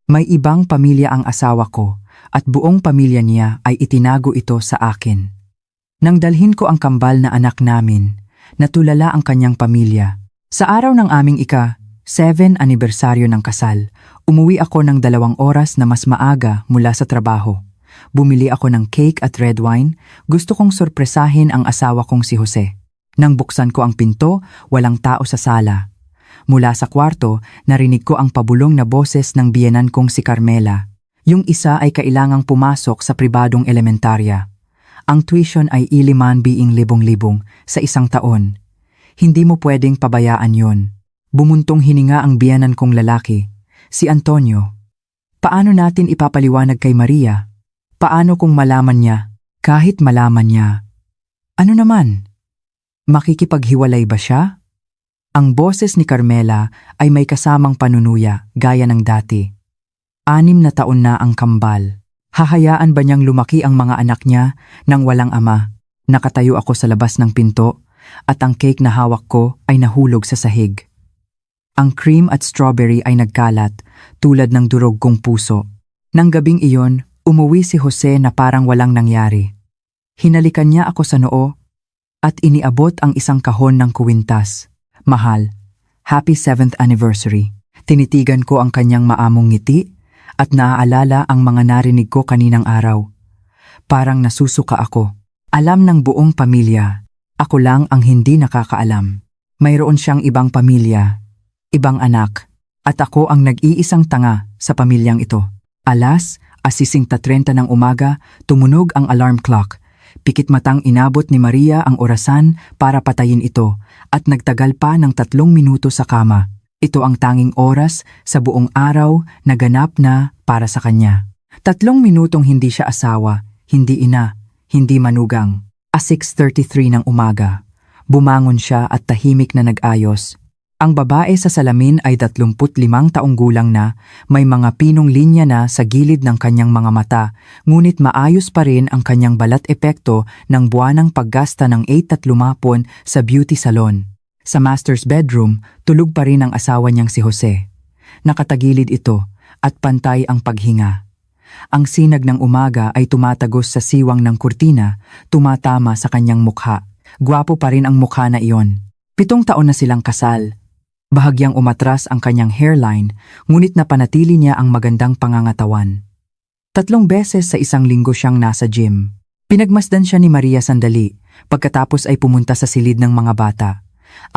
May ibang pamilya ang asawa ko at buong pamilya niya ay itinago ito sa akin. Nang dalhin ko ang kambal na anak namin, natulala ang kanyang pamilya. Sa araw ng aming ika-7 anibersaryo ng kasal, umuwi ako ng 2 oras na mas maaga mula sa trabaho. Bumili ako ng cake at red wine, gusto kong sorpresahin ang asawa kong si Jose. Nang buksan ko ang pinto, walang tao sa sala. Mula sa kwarto, narinig ko ang pabulong na boses ng biyenan kong si Carmela. Yung isa ay kailangang pumasok sa pribadong elementarya. Ang tuition ay ₱5,000 sa 1 taon. Hindi mo pwedeng pabayaan yon. Bumuntong hininga ang biyenan kong lalaki, si Antonio. Paano natin ipapaliwanag kay Maria? Paano kung malaman niya? Kahit malaman niya. Ano naman? Makikipaghiwalay ba siya? Ang boses ni Carmela ay may kasamang panunuya gaya ng dati. 6 na taon na ang kambal. Hahayaan ba niyang lumaki ang mga anak niya nang walang ama? Nakatayo ako sa labas ng pinto at ang cake na hawak ko ay nahulog sa sahig. Ang cream at strawberry ay nagkalat tulad ng durog kong puso. Nang gabing iyon, umuwi si Jose na parang walang nangyari. Hinalikan niya ako sa noo at iniabot ang isang kahon ng kuwintas. Mahal, happy 7th anniversary. Tinitigan ko ang kanyang maamong ngiti at naaalala ang mga narinig ko kaninang araw. Parang nasusuka ako. Alam ng buong pamilya. Ako lang ang hindi nakakaalam. Mayroon siyang ibang pamilya, ibang anak, at ako ang nag-iisang tanga sa pamilyang ito. 6:30 ng umaga, tumunog ang alarm clock. Pikit matang inabot ni Maria ang orasan para patayin ito at nagtagal pa ng 3 minuto sa kama. Ito ang tanging oras sa buong araw na ganap na para sa kanya. 3 minutong hindi siya asawa, hindi ina, hindi manugang. 6:33 ng umaga. Bumangon siya at tahimik na nag-ayos. Ang babae sa salamin ay 35 taong gulang na, may mga pinong linya na sa gilid ng kanyang mga mata, ngunit maayos pa rin ang kanyang balat epekto ng buwanang paggasta ng 8 sa beauty salon. Sa master's bedroom, tulog pa rin ang asawa niyang si Jose. Nakatagilid ito at pantay ang paghinga. Ang sinag ng umaga ay tumatagos sa siwang ng kurtina, tumatama sa kanyang mukha. Gwapo pa rin ang mukha na iyon. 7 taon na silang kasal. Bahagyang umatras ang kanyang hairline, ngunit napanatili niya ang magandang pangangatawan. 3 beses sa 1 linggo siyang nasa gym. Pinagmasdan siya ni Maria sandali, pagkatapos ay pumunta sa silid ng mga bata.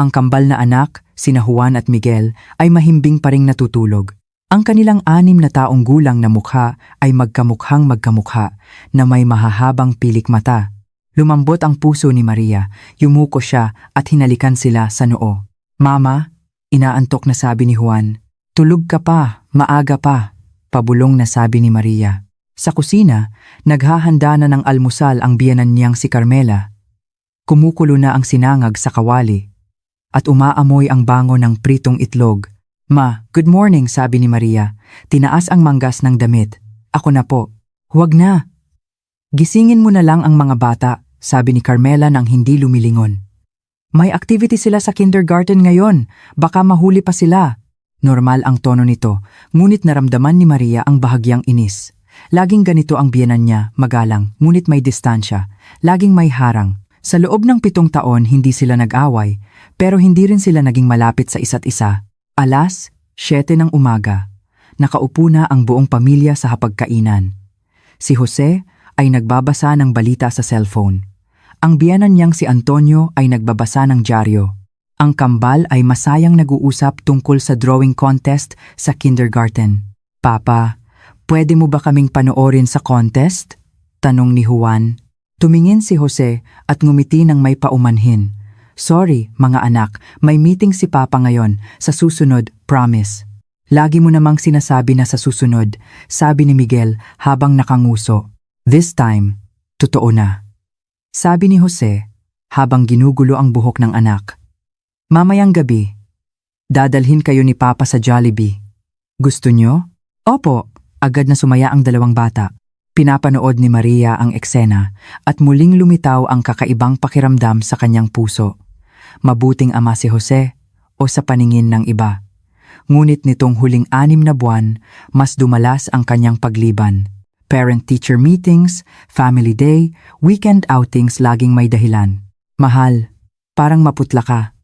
Ang kambal na anak, sina Juan at Miguel, ay mahimbing pa ring natutulog. Ang kanilang 6 na taong gulang na mukha ay magkamukhang magkamukha na may mahahabang pilik mata. Lumambot ang puso ni Maria, yumuko siya at hinalikan sila sa noo. Mama, inaantok na sabi ni Juan. Tulog ka pa, maaga pa, pabulong na sabi ni Maria. Sa kusina, naghahanda na ng almusal ang biyenan niyang si Carmela. Kumukulo na ang sinangag sa kawali at umaamoy ang bango ng pritong itlog. Ma, good morning, sabi ni Maria. Tinaas ang manggas ng damit. Ako na po. Huwag na. Gisingin mo na lang ang mga bata, sabi ni Carmela nang hindi lumilingon. May activity sila sa kindergarten ngayon, baka mahuli pa sila. Normal ang tono nito, ngunit naramdaman ni Maria ang bahagyang inis. Laging ganito ang biyenan niya, magalang, ngunit may distansya. Laging may harang. Sa loob ng 7 taon hindi sila nag-away, pero hindi rin sila naging malapit sa isa't isa. 7:00 ng umaga. Nakaupo na ang buong pamilya sa hapagkainan. Si Jose ay nagbabasa ng balita sa cellphone. Ang biyenan niyang si Antonio ay nagbabasa ng dyaryo. Ang kambal ay masayang nag-uusap tungkol sa drawing contest sa kindergarten. Papa, pwede mo ba kaming panoorin sa contest? Tanong ni Juan. Tumingin si Jose at ngumiti ng may paumanhin. Sorry, mga anak, may meeting si Papa ngayon. Sa susunod, promise. Lagi mo namang sinasabi na sa susunod, sabi ni Miguel habang nakanguso. This time, totoo na. Sabi ni Jose habang ginugulo ang buhok ng anak. Mamayang gabi, dadalhin kayo ni Papa sa Jollibee. Gusto nyo? Opo, agad na sumaya ang 2 bata. Pinapanood ni Maria ang eksena at muling lumitaw ang kakaibang pakiramdam sa kanyang puso. Mabuting ama si Jose o sa paningin ng iba. ngunit nitong huling 6 na buwan, mas dumalas ang kanyang pagliban. Parent-teacher meetings, family day, weekend outings laging may dahilan. Mahal, parang maputla ka.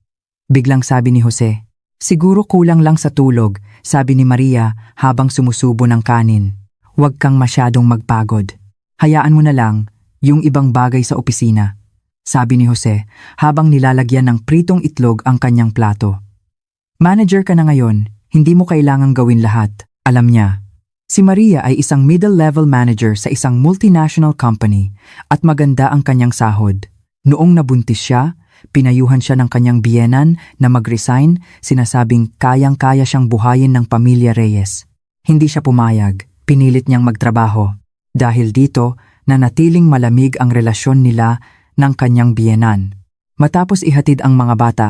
Biglang sabi ni Jose. Siguro kulang lang sa tulog, sabi ni Maria habang sumusubo ng kanin. Huwag kang masyadong magpagod. Hayaan mo na lang yung ibang bagay sa opisina, sabi ni Jose habang nilalagyan ng pritong itlog ang kanyang plato. Manager ka na ngayon, hindi mo kailangang gawin lahat. Alam niya, si Maria ay isang middle-level manager sa isang multinational company at maganda ang kanyang sahod. Noong nabuntis siya, pinayuhan siya ng kanyang biyenan na mag-resign, sinasabing kayang-kaya siyang buhayin ng pamilya Reyes. Hindi siya pumayag, pinilit niyang magtrabaho. Dahil dito, nanatiling malamig ang relasyon nila ng kanyang biyenan. Matapos ihatid ang mga bata,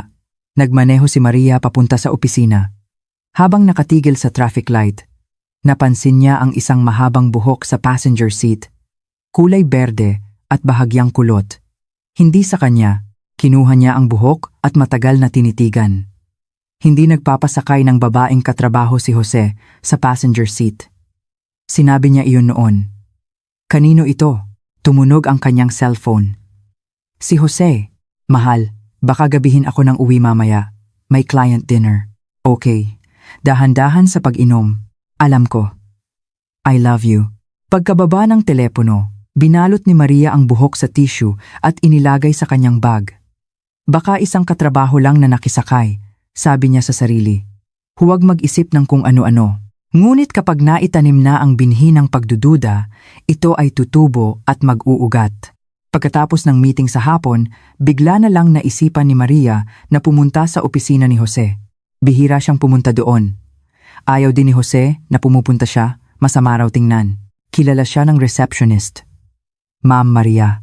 nagmaneho si Maria papunta sa opisina. Habang nakatigil sa traffic light, napansin niya ang isang mahabang buhok sa passenger seat, kulay berde at bahagyang kulot. Hindi sa kanya, kinuha niya ang buhok at matagal na tinitigan. Hindi nagpapasakay ng babaeng katrabaho si Jose sa passenger seat. Sinabi niya iyon noon. Kanino ito? Tumunog ang kanyang cellphone. Si Jose. Mahal, baka gabihin ako ng uwi mamaya. May client dinner. Okay. Dahan-dahan sa pag-inom. Alam ko. I love you. Pagkababa ng telepono, binalot ni Maria ang buhok sa tissue at inilagay sa kanyang bag. Baka isang katrabaho lang na nakisakay, sabi niya sa sarili. Huwag mag-isip ng kung ano-ano. Ngunit kapag naitanim na ang binhi ng pagdududa, ito ay tutubo at mag-uugat. Pagkatapos ng meeting sa hapon, bigla na lang naisipan ni Maria na pumunta sa opisina ni Jose. Bihira siyang pumunta doon. Ayaw din ni Jose na pumupunta siya, masama raw tingnan. Kilala siya ng receptionist. Ma'am Maria,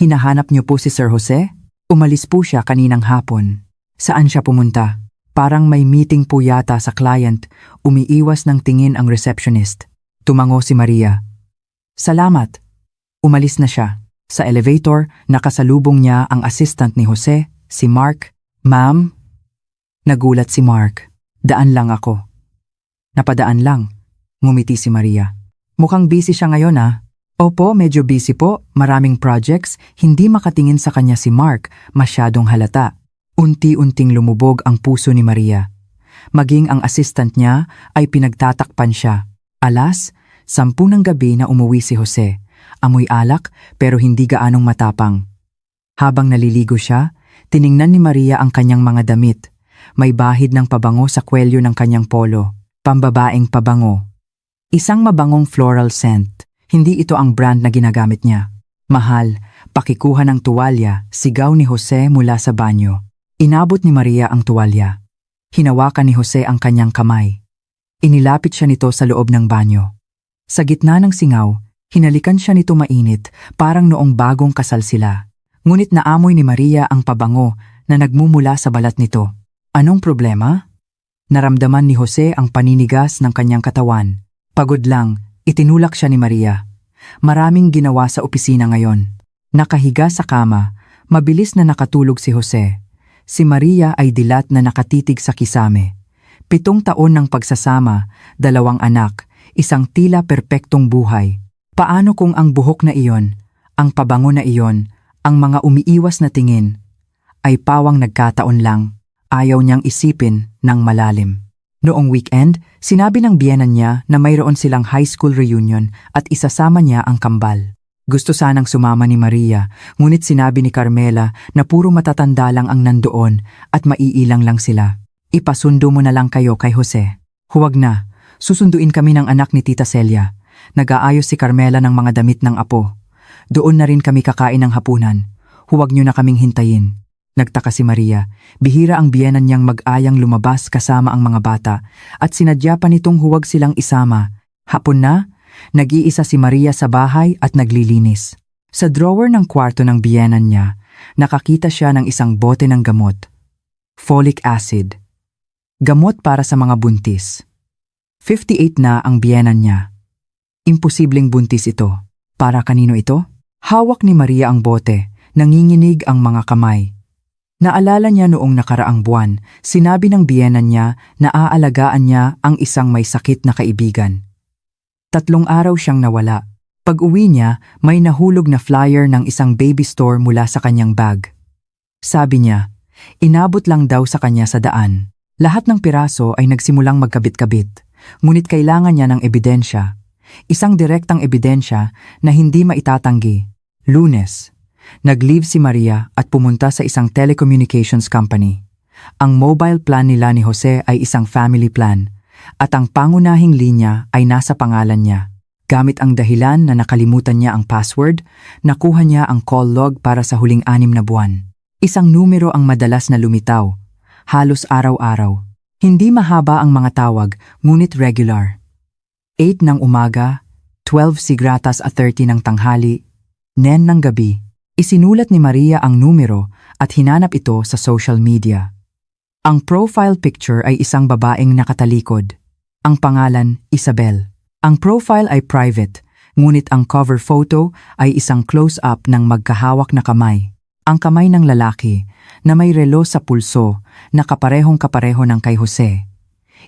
hinahanap niyo po si Sir Jose? Umalis po siya kaninang hapon. Saan siya pumunta? Parang may meeting po yata sa client, umiiwas ng tingin ang receptionist. Tumango si Maria. Salamat. Umalis na siya. Sa elevator, nakasalubong niya ang assistant ni Jose, si Mark. Ma'am? Nagulat si Mark. Daan lang ako. Napadaan lang. Ngumiti si Maria. Mukhang busy siya ngayon ah. Opo, medyo busy po. Maraming projects. Hindi makatingin sa kanya si Mark. Masyadong halata. Unti-unting lumubog ang puso ni Maria. Maging ang assistant niya ay pinagtatakpan siya. Alas, 10 ng gabi na umuwi si Jose. Amoy alak pero hindi gaanong matapang. Habang naliligo siya, tiningnan ni Maria ang kanyang mga damit. May bahid ng pabango sa kwelyo ng kanyang polo. Pambabaeng pabango. Isang mabangong floral scent. Hindi ito ang brand na ginagamit niya. Mahal, pakikuha ng tuwalya, sigaw ni Jose mula sa banyo. Inabot ni Maria ang tuwalya. Hinawakan ni Jose ang kanyang kamay. Inilapit siya nito sa loob ng banyo. Sa gitna ng singaw, hinalikan siya nito mainit, parang noong bagong kasal sila. Ngunit naamoy ni Maria ang pabango na nagmumula sa balat nito. Anong problema? Naramdaman ni Jose ang paninigas ng kanyang katawan. Pagod lang, itinulak siya ni Maria. Maraming ginawa sa opisina ngayon. Nakahiga sa kama, mabilis na nakatulog si Jose. Si Maria ay dilat na nakatitig sa kisame. 7 taon ng pagsasama, 2 anak, isang tila perpektong buhay. Paano kung ang buhok na iyon, ang pabango na iyon, ang mga umiiwas na tingin, ay pawang nagkataon lang? Ayaw niyang isipin ng malalim. Noong weekend, sinabi ng biyenan niya na mayroon silang high school reunion at isasama niya ang kambal. Gusto sanang sumama ni Maria, ngunit sinabi ni Carmela na puro matatanda lang ang nandoon at maiilang lang sila. Ipasundo mo na lang kayo kay Jose. Huwag na, susunduin kami ng anak ni Tita Celia. Nag-aayos si Carmela ng mga damit ng apo. Doon na rin kami kakain ng hapunan. Huwag niyo na kaming hintayin. Nagtaka si Maria, bihira ang biyenan niyang mag-ayang lumabas kasama ang mga bata at sinadya pa nitong huwag silang isama. Hapon na, nag-iisa si Maria sa bahay at naglilinis. Sa drawer ng kwarto ng biyenan niya, nakakita siya ng isang bote ng gamot. Folic acid. Gamot para sa mga buntis. 58 na ang biyenan niya. Imposibleng buntis ito. Para kanino ito? Hawak ni Maria ang bote, nanginginig ang mga kamay. Naalala niya noong nakaraang buwan, sinabi ng biyenan niya na aalagaan niya ang isang may sakit na kaibigan. 3 araw siyang nawala. Pag-uwi niya, may nahulog na flyer ng isang baby store mula sa kanyang bag. Sabi niya, inabot lang daw sa kanya sa daan. Lahat ng piraso ay nagsimulang magkabit-kabit, ngunit kailangan niya ng ebidensya. Isang direktang ebidensya na hindi maitatanggi. Lunes, nag-leave si Maria at pumunta sa isang telecommunications company. Ang mobile plan nila ni Jose ay isang family plan, at ang pangunahing linya ay nasa pangalan niya. Gamit ang dahilan na nakalimutan niya ang password, nakuha niya ang call log para sa huling 6 na buwan. Isang numero ang madalas na lumitaw, halos araw-araw. Hindi mahaba ang mga tawag, ngunit regular. 8 ng umaga, 12 sigratas at 30 ng tanghali, 9 ng gabi. Isinulat ni Maria ang numero at hinanap ito sa social media. Ang profile picture ay isang babaeng nakatalikod. Ang pangalan, Isabel. Ang profile ay private, ngunit ang cover photo ay isang close-up ng magkahawak na kamay. Ang kamay ng lalaki na may relo sa pulso na kaparehong-kapareho ng kay Jose.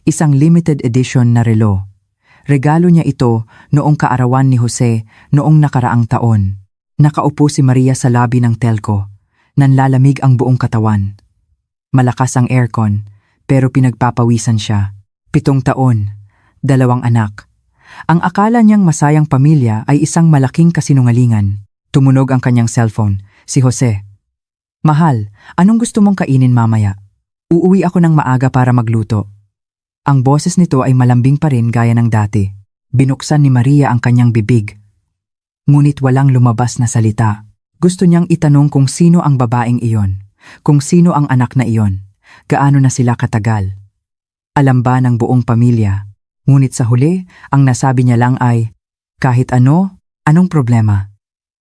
Isang limited edition na relo. Regalo niya ito noong kaarawan ni Jose noong nakaraang taon. Nakaupo si Maria sa labi ng telco. Nanlalamig ang buong katawan. Malakas ang aircon, pero pinagpapawisan siya. 7 taon, 2 anak. Ang akala niyang masayang pamilya ay isang malaking kasinungalingan. Tumunog ang kanyang cellphone, si Jose. Mahal, anong gusto mong kainin mamaya? Uuwi ako ng maaga para magluto. Ang boses nito ay malambing pa rin gaya ng dati. Binuksan ni Maria ang kanyang bibig. Ngunit walang lumabas na salita. Gusto niyang itanong kung sino ang babaeng iyon, kung sino ang anak na iyon, gaano na sila katagal. Alam ba ng buong pamilya? Ngunit sa huli, ang nasabi niya lang ay, kahit ano, anong problema?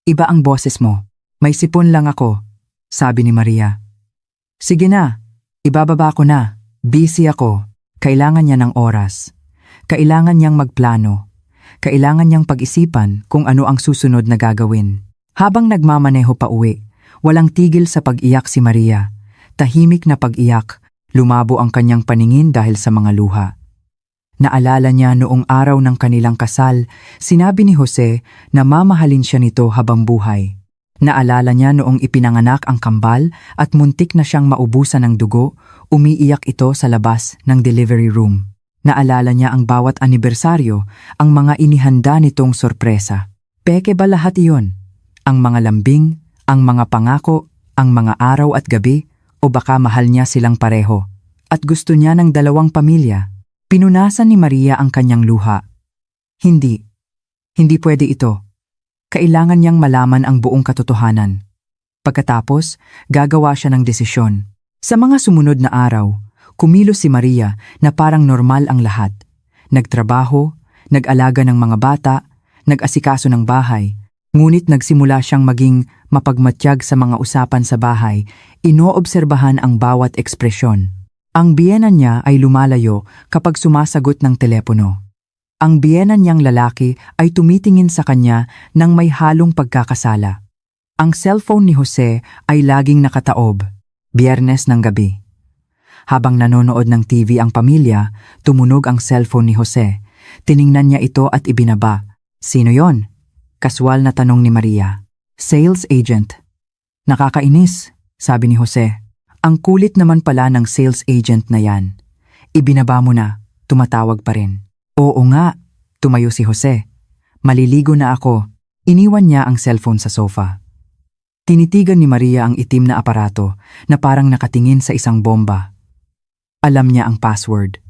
Iba ang boses mo. May sipon lang ako, sabi ni Maria. Sige na, ibababa ko na. Busy ako. Kailangan niya ng oras. Kailangan niyang magplano. Kailangan niyang pag-isipan kung ano ang susunod na gagawin. Habang nagmamaneho pa uwi, walang tigil sa pag-iyak si Maria. Tahimik na pag-iyak, lumabo ang kanyang paningin dahil sa mga luha. Naalala niya noong araw ng kanilang kasal, sinabi ni Jose na mamahalin siya nito habang buhay. Naalala niya noong ipinanganak ang kambal at muntik na siyang maubusan ng dugo, umiiyak ito sa labas ng delivery room. Naalala niya ang bawat anibersaryo, ang mga inihanda nitong sorpresa. Peke ba lahat iyon? Ang mga lambing, ang mga pangako, ang mga araw at gabi, o baka mahal niya silang pareho? At gusto niya ng 2 pamilya. Pinunasan ni Maria ang kanyang luha. Hindi. Hindi pwede ito. Kailangan niyang malaman ang buong katotohanan. Pagkatapos, gagawa siya ng desisyon. Sa mga sumunod na araw, kumilos si Maria na parang normal ang lahat. Nagtrabaho, nag-alaga ng mga bata, nag-asikaso ng bahay, ngunit nagsimula siyang maging mapagmatyag sa mga usapan sa bahay, inoobserbahan ang bawat ekspresyon. Ang biyenan niya ay lumalayo kapag sumasagot ng telepono. Ang biyenan niyang lalaki ay tumitingin sa kanya nang may halong pagkakasala. Ang cellphone ni Jose ay laging nakataob, Biyernes ng gabi. Habang nanonood ng TV ang pamilya, tumunog ang cellphone ni Jose. Tiningnan niya ito at ibinaba. Sino yon? Kaswal na tanong ni Maria. Sales agent. Nakakainis, sabi ni Jose. Ang kulit naman pala ng sales agent na yan. Ibinaba mo na, tumatawag pa rin. Oo nga, tumayo si Jose. Maliligo na ako. Iniwan niya ang cellphone sa sofa. Tinitigan ni Maria ang itim na aparato na parang nakatingin sa isang bomba. Alam niya ang password.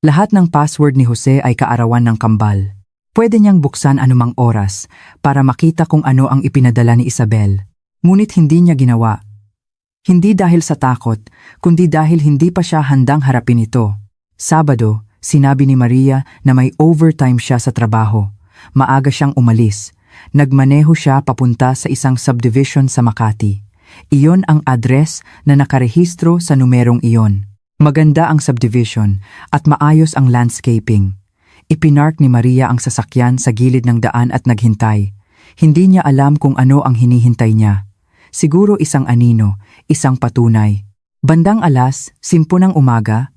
Lahat ng password ni Jose ay kaarawan ng kambal. Pwede niyang buksan anumang oras para makita kung ano ang ipinadala ni Isabel. Ngunit hindi niya ginawa. Hindi dahil sa takot, kundi dahil hindi pa siya handang harapin ito. Sabado, sinabi ni Maria na may overtime siya sa trabaho. Maaga siyang umalis. Nagmaneho siya papunta sa isang subdivision sa Makati. Iyon ang address na nakarehistro sa numerong iyon. Maganda ang subdivision at maayos ang landscaping. Ipinark ni Maria ang sasakyan sa gilid ng daan at naghintay. Hindi niya alam kung ano ang hinihintay niya. Siguro isang anino, isang patunay. Bandang 10:00 ng umaga,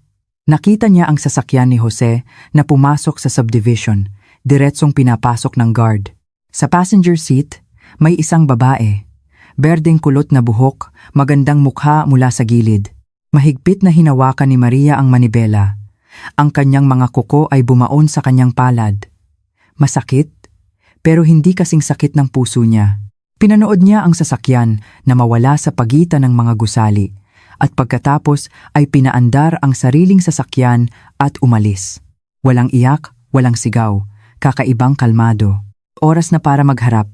nakita niya ang sasakyan ni Jose na pumasok sa subdivision, diretsong pinapasok ng guard. Sa passenger seat, may isang babae. Berdeng kulot na buhok, magandang mukha mula sa gilid. Mahigpit na hinawakan ni Maria ang manibela. Ang kanyang mga kuko ay bumaon sa kanyang palad. Masakit, pero hindi kasing sakit ng puso niya. Pinanood niya ang sasakyan na mawala sa pagitan ng mga gusali at pagkatapos ay pinaandar ang sariling sasakyan at umalis. Walang iyak, walang sigaw, kakaibang kalmado. Oras na para magharap.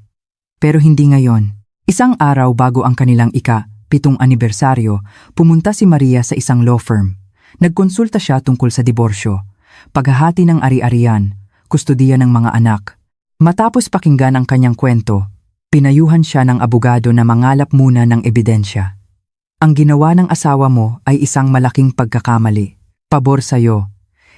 Pero hindi ngayon. Isang araw bago ang kanilang ika-7 anibersaryo, pumunta si Maria sa isang law firm. Nagkonsulta siya tungkol sa diborsyo, paghahati ng ari-arian, kustudiya ng mga anak. Matapos pakinggan ang kanyang kwento, pinayuhan siya ng abogado na mangalap muna ng ebidensya. Ang ginawa ng asawa mo ay isang malaking pagkakamali. Pabor sa'yo.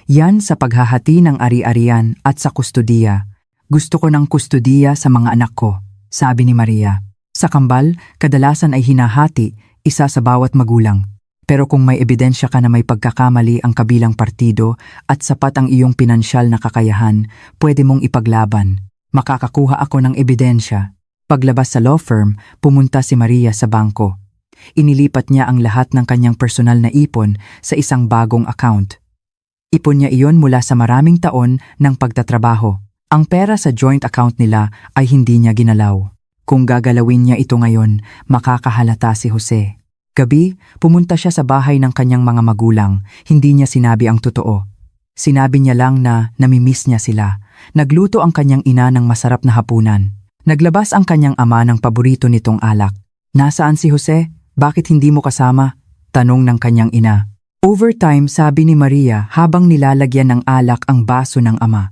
Yan sa paghahati ng ari-arian at sa kustudiya. Gusto ko ng kustudiya sa mga anak ko, sabi ni Maria. Sa kambal, kadalasan ay hinahati, isa sa bawat magulang. Pero kung may ebidensya ka na may pagkakamali ang kabilang partido at sapat ang iyong pinansyal na kakayahan, pwede mong ipaglaban. Makakakuha ako ng ebidensya. Paglabas sa law firm, pumunta si Maria sa bangko. Inilipat niya ang lahat ng kanyang personal na ipon sa isang bagong account. Ipon niya iyon mula sa maraming taon ng pagtatrabaho. Ang pera sa joint account nila ay hindi niya ginalaw. Kung gagalawin niya ito ngayon, makakahalata si Jose. Gabi, pumunta siya sa bahay ng kanyang mga magulang. Hindi niya sinabi ang totoo. Sinabi niya lang na namimiss niya sila. Nagluto ang kanyang ina ng masarap na hapunan. Naglabas ang kanyang ama ng paborito nitong alak. Nasaan si Jose? Bakit hindi mo kasama? Tanong ng kanyang ina. Overtime, sabi ni Maria habang nilalagyan ng alak ang baso ng ama.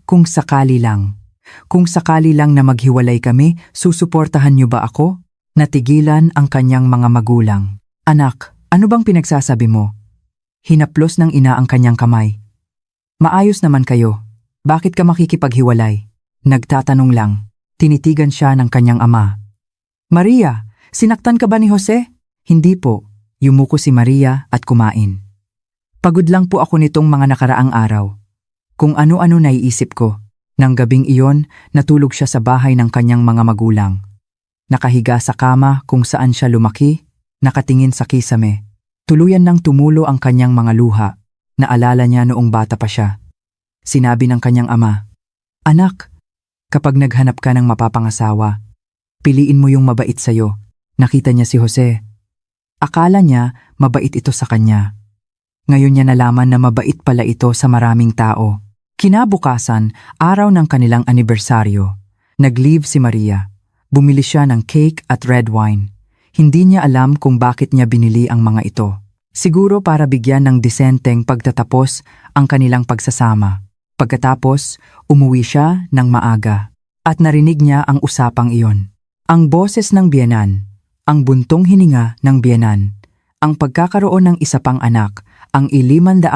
Kung sakali lang. Kung sakali lang na maghiwalay kami, susuportahan niyo ba ako? Natigilan ang kanyang mga magulang. Anak, ano bang pinagsasabi mo? Hinaplos ng ina ang kanyang kamay. Maayos naman kayo. Bakit ka makikipaghiwalay? Nagtatanong lang. Tinitigan siya ng kanyang ama. Maria, sinaktan ka ba ni Jose? Hindi po. Yumuko si Maria at kumain. Pagod lang po ako nitong mga nakaraang araw. Kung ano-ano naiisip ko. Nang gabing iyon, natulog siya sa bahay ng kanyang mga magulang. Nakahiga sa kama kung saan siya lumaki, nakatingin sa kisame. Tuluyan nang tumulo ang kanyang mga luha. Naalala niya noong bata pa siya. Sinabi ng kanyang ama, Anak, kapag naghanap ka ng mapapangasawa, piliin mo yung mabait sa'yo. Nakita niya si Jose. Akala niya mabait ito sa kanya. Ngayon niya nalaman na mabait pala ito sa maraming tao. Kinabukasan, araw ng kanilang anibersaryo. Nag-leave si Maria. Bumili siya ng cake at red wine. Hindi niya alam kung bakit niya binili ang mga ito. Siguro para bigyan ng disenteng pagtatapos ang kanilang pagsasama. Pagkatapos, umuwi siya ng maaga. At narinig niya ang usapang iyon. Ang boses ng biyenan, ang buntong hininga ng biyenan, ang pagkakaroon ng isa pang anak, ang 505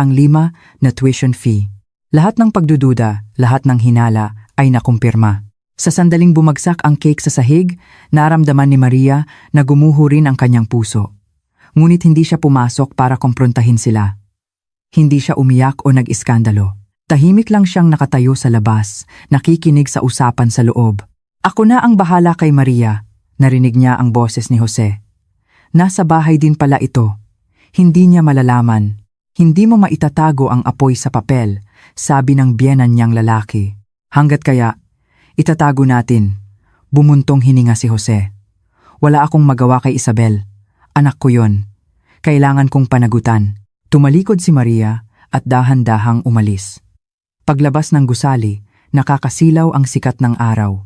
na tuition fee. Lahat ng pagdududa, lahat ng hinala ay nakumpirma. Sa sandaling bumagsak ang cake sa sahig, naramdaman ni Maria na gumuho rin ang kanyang puso. Ngunit hindi siya pumasok para kumprontahin sila. Hindi siya umiyak o nag-iskandalo. Tahimik lang siyang nakatayo sa labas, nakikinig sa usapan sa loob. Ako na ang bahala kay Maria, narinig niya ang boses ni Jose. Nasa bahay din pala ito. Hindi niya malalaman. Hindi mo maitatago ang apoy sa papel, sabi ng biyenan niyang lalaki. Hanggat kaya, itatago natin. Bumuntong hininga si Jose. Wala akong magawa kay Isabel. Anak ko yon. Kailangan kong panagutan. Tumalikod si Maria at dahan-dahang umalis. Paglabas ng gusali, nakakasilaw ang sikat ng araw.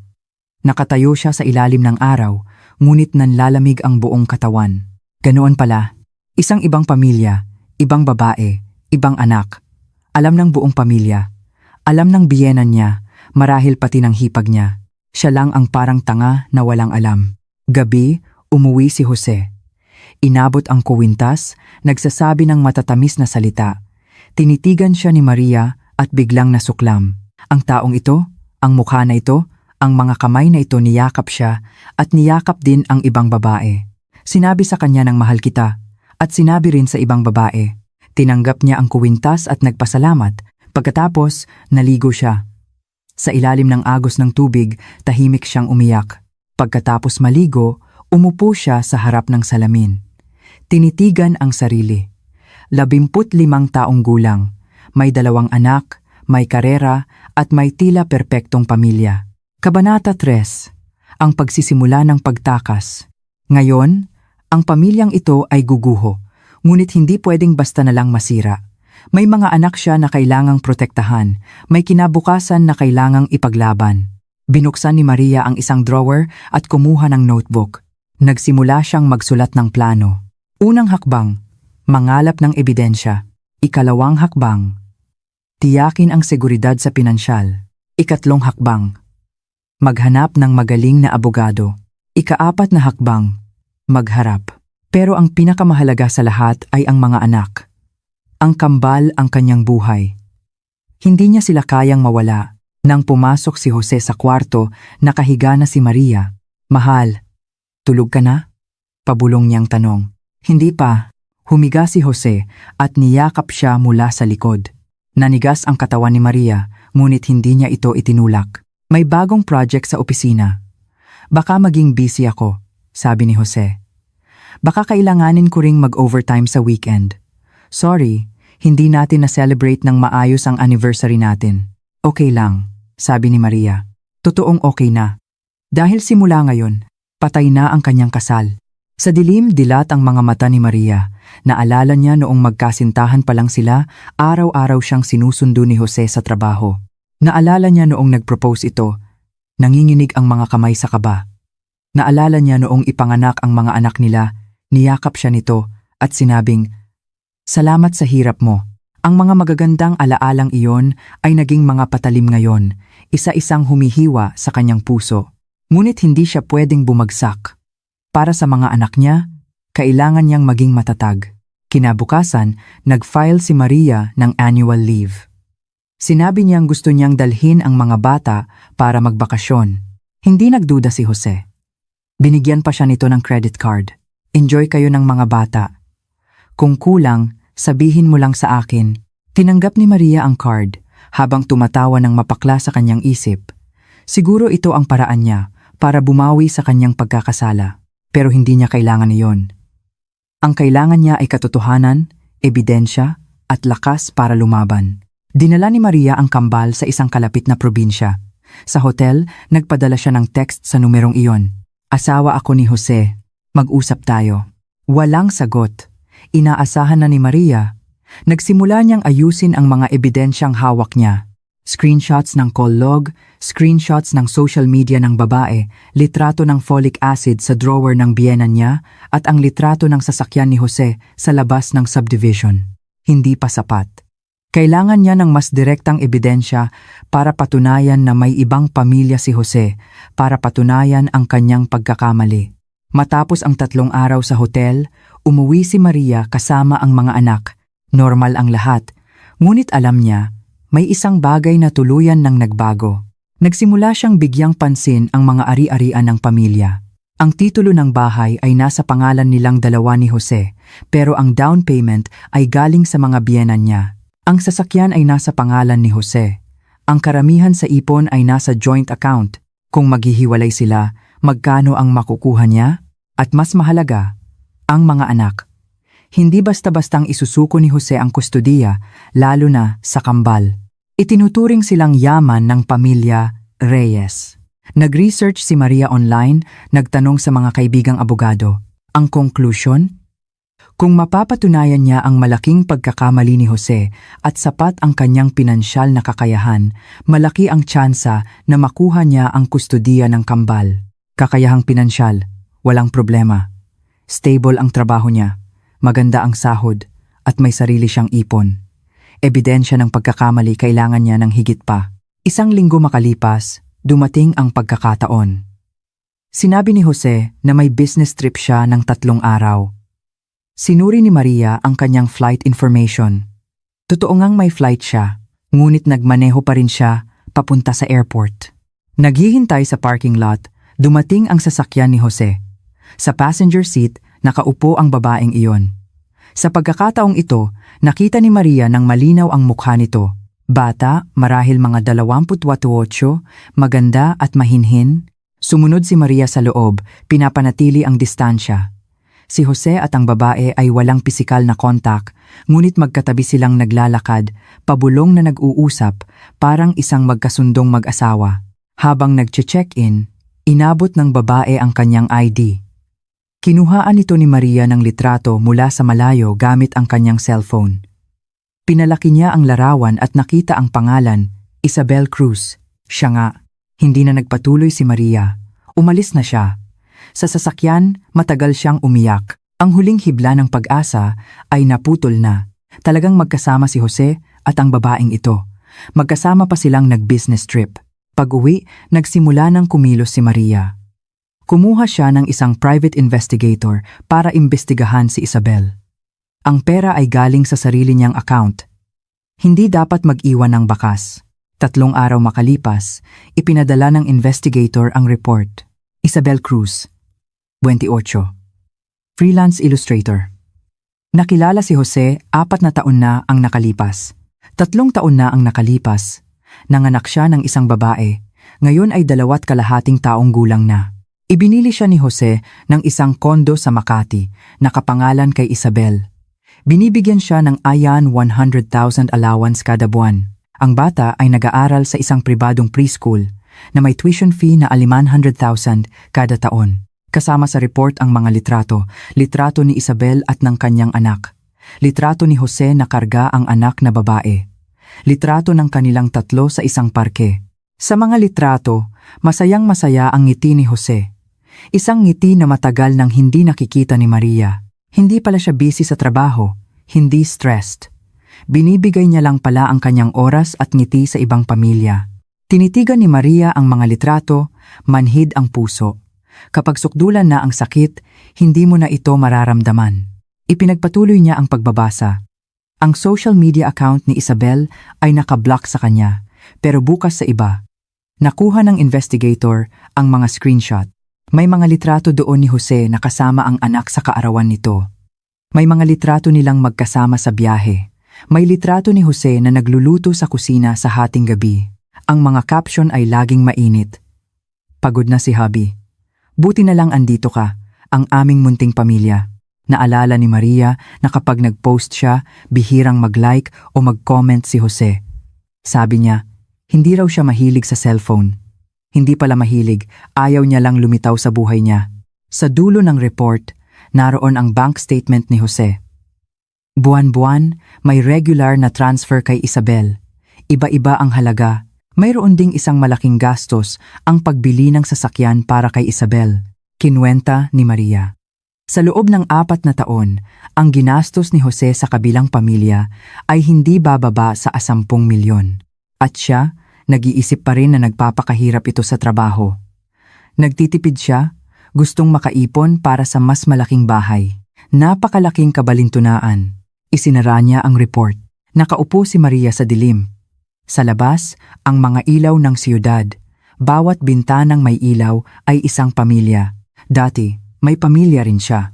Nakatayo siya sa ilalim ng araw, ngunit nanlalamig ang buong katawan. Ganoon pala, isang ibang pamilya, ibang babae, ibang anak. Alam ng buong pamilya. Alam ng biyenan niya, marahil pati ng hipag niya. Siya lang ang parang tanga na walang alam. Gabi, umuwi si Jose. Inabot ang kuwintas, nagsasabi ng matatamis na salita. Tinitigan siya ni Maria at biglang nasuklam. Ang taong ito, ang mukha na ito, ang mga kamay na ito niyakap siya at niyakap din ang ibang babae. Sinabi sa kanya ng mahal kita, at sinabi rin sa ibang babae. Tinanggap niya ang kuwintas at nagpasalamat. Pagkatapos, naligo siya. Sa ilalim ng agos ng tubig, tahimik siyang umiyak. Pagkatapos maligo, umupo siya sa harap ng salamin. Tinitigan ang sarili. 15 taong gulang, may 2 anak, may karera, at may tila perpektong pamilya. Kabanata 3. Ang pagsisimula ng pagtakas. Ngayon, ang pamilyang ito ay guguho, ngunit hindi pwedeng basta na lang masira. May mga anak siya na kailangang protektahan, may kinabukasan na kailangang ipaglaban. Binuksan ni Maria ang isang drawer at kumuha ng notebook. Nagsimula siyang magsulat ng plano. Unang hakbang, mangalap ng ebidensya. Ikalawang hakbang, tiyakin ang seguridad sa pinansyal. Ikatlong hakbang, maghanap ng magaling na abogado. Ika-4 na hakbang, magharap. Pero ang pinakamahalaga sa lahat ay ang mga anak. Ang kambal ang kanyang buhay. Hindi niya sila kayang mawala. Nang pumasok si Jose sa kwarto, nakahiga na si Maria. Mahal, tulog ka na? Pabulong niyang tanong. Hindi pa. Humiga si Jose at niyakap siya mula sa likod. Nanigas ang katawan ni Maria, ngunit hindi niya ito itinulak. May bagong project sa opisina. Baka maging busy ako, sabi ni Jose. Baka kailanganin ko ring mag-overtime sa weekend. Sorry, hindi natin na-celebrate ng maayos ang anniversary natin. Okay lang, sabi ni Maria. Totoong okay na. Dahil simula ngayon, patay na ang kanyang kasal. Sa dilim dilat ang mga mata ni Maria. Naalala niya noong magkasintahan pa lang sila, araw-araw siyang sinusundo ni Jose sa trabaho. Naalala niya noong nag-propose ito, nanginginig ang mga kamay sa kaba. Naalala niya noong ipanganak ang mga anak nila, niyakap siya nito at sinabing, "Salamat sa hirap mo." Ang mga magagandang alaalang iyon ay naging mga patalim ngayon, isa-isang humihiwa sa kanyang puso. Ngunit hindi siya pwedeng bumagsak. Para sa mga anak niya, kailangan niyang maging matatag. Kinabukasan, nag-file si Maria ng annual leave. Sinabi niyang gusto niyang dalhin ang mga bata para magbakasyon. Hindi nagduda si Jose. Binigyan pa siya nito ng credit card. Enjoy kayo ng mga bata. Kung kulang, sabihin mo lang sa akin. Tinanggap ni Maria ang card habang tumatawa ng mapakla sa kanyang isip. Siguro ito ang paraan niya para bumawi sa kanyang pagkakasala. Pero hindi niya kailangan iyon. Ang kailangan niya ay katotohanan, ebidensya, at lakas para lumaban. Dinala ni Maria ang kambal sa isang kalapit na probinsya. Sa hotel, nagpadala siya ng text sa numerong iyon. "Asawa ako ni Jose. Mag-usap tayo." Walang sagot. Inaasahan na ni Maria. Nagsimula niyang ayusin ang mga ebidensyang hawak niya. Screenshots ng call log, screenshots ng social media ng babae, litrato ng folic acid sa drawer ng biyenan niya, at ang litrato ng sasakyan ni Jose sa labas ng subdivision. Hindi pa sapat. Kailangan niya ng mas direktang ebidensya para patunayan na may ibang pamilya si Jose, para patunayan ang kanyang pagkakamali. Matapos ang 3 araw sa hotel, umuwi si Maria kasama ang mga anak. Normal ang lahat, ngunit alam niya, may isang bagay na tuluyan nang nagbago. Nagsimula siyang bigyang pansin ang mga ari-arian ng pamilya. Ang titulo ng bahay ay nasa pangalan nilang dalawa ni Jose, pero ang down payment ay galing sa mga biyenan niya. Ang sasakyan ay nasa pangalan ni Jose. Ang karamihan sa ipon ay nasa joint account. Kung maghihiwalay sila, magkano ang makukuha niya? At mas mahalaga, ang mga anak. Hindi basta-bastang isusuko ni Jose ang kustudiya, lalo na sa kambal. Itinuturing silang yaman ng pamilya Reyes. Nag-research si Maria online, nagtanong sa mga kaibigang abogado. Ang conclusion? Kung mapapatunayan niya ang malaking pagkakamali ni Jose at sapat ang kanyang pinansyal na kakayahan, malaki ang tsansa na makuha niya ang kustudiya ng kambal. Kakayahang pinansyal, walang problema. Stable ang trabaho niya. Maganda ang sahod at may sarili siyang ipon. Ebidensya ng pagkakamali kailangan niya ng higit pa. 1 linggo makalipas, dumating ang pagkakataon. Sinabi ni Jose na may business trip siya ng 3 araw. Sinuri ni Maria ang kanyang flight information. Totoo ngang may flight siya, ngunit nagmaneho pa rin siya papunta sa airport. Naghihintay sa parking lot, dumating ang sasakyan ni Jose. Sa passenger seat, Nakaupo ang babaeng iyon. Sa pagkakataong ito, nakita ni Maria ng malinaw ang mukha nito. Bata, marahil mga 28, maganda at mahinhin. Sumunod si Maria sa loob, pinapanatili ang distansya. Si Jose at ang babae ay walang pisikal na kontak, ngunit magkatabi silang naglalakad, pabulong na nag-uusap, parang isang magkasundong mag-asawa. Habang nag-check-in, inabot ng babae ang kanyang ID. Kinuhaan ito ni Maria ng litrato mula sa malayo gamit ang kanyang cellphone. Pinalaki niya ang larawan at nakita ang pangalan, Isabel Cruz. Siya nga, hindi na nagpatuloy si Maria. Umalis na siya. Sa sasakyan, matagal siyang umiyak. Ang huling hibla ng pag-asa ay naputol na. Talagang magkasama si Jose at ang babaeng ito. Magkasama pa silang nag-business trip. Pag-uwi, nagsimula ng kumilos si Maria. Kumuha siya ng isang private investigator para imbestigahan si Isabel. Ang pera ay galing sa sarili niyang account. Hindi dapat mag-iwan ng bakas. 3 araw makalipas, ipinadala ng investigator ang report. Isabel Cruz, 28. Freelance illustrator. Nakilala si Jose 4 na taon na ang nakalipas. 3 taon na ang nakalipas. Nanganak siya ng isang babae. Ngayon ay 2.5 taong gulang na. Ibinili siya ni Jose ng isang kondo sa Makati, nakapangalan kay Isabel. Binibigyan siya ng ayan 100,000 allowance kada buwan. Ang bata ay nag-aaral sa isang pribadong preschool na may tuition fee na 500,000 kada taon. Kasama sa report ang mga litrato ni Isabel at ng kanyang anak. Litrato ni Jose na karga ang anak na babae. Litrato ng kanilang 3 sa isang parke. Sa mga litrato, masayang-masaya ang ngiti ni Jose. Isang ngiti na matagal nang hindi nakikita ni Maria. Hindi pala siya busy sa trabaho, hindi stressed. Binibigay niya lang pala ang kanyang oras at ngiti sa ibang pamilya. Tinitigan ni Maria ang mga litrato, manhid ang puso. Kapag sukdulan na ang sakit, hindi mo na ito mararamdaman. Ipinagpatuloy niya ang pagbabasa. Ang social media account ni Isabel ay nakablock sa kanya, pero bukas sa iba. Nakuha ng investigator ang mga screenshot. May mga litrato doon ni Jose na kasama ang anak sa kaarawan nito. May mga litrato nilang magkasama sa biyahe. May litrato ni Jose na nagluluto sa kusina sa hating gabi. Ang mga caption ay laging mainit. Pagod na si hubby. Buti na lang andito ka, ang aming munting pamilya. Naalala ni Maria na kapag nag-post siya, bihirang mag-like o mag-comment si Jose. Sabi niya, hindi raw siya mahilig sa cellphone. Hindi pala mahilig, ayaw niya lang lumitaw sa buhay niya. Sa dulo ng report, naroon ang bank statement ni Jose. Buwan-buwan, may regular na transfer kay Isabel. Iba-iba ang halaga. Mayroon ding isang malaking gastos ang pagbili ng sasakyan para kay Isabel. Kinwenta ni Maria. Sa loob ng 4 na taon, ang ginastos ni Jose sa kabilang pamilya ay hindi bababa sa 10 milyon. At siya, nag-iisip pa rin na nagpapakahirap ito sa trabaho. Nagtitipid siya, gustong makaipon para sa mas malaking bahay. Napakalaking kabalintunaan. Isinara niya ang report. Nakaupo si Maria sa dilim. Sa labas, ang mga ilaw ng siyudad. Bawat bintanang may ilaw ay isang pamilya. Dati, may pamilya rin siya.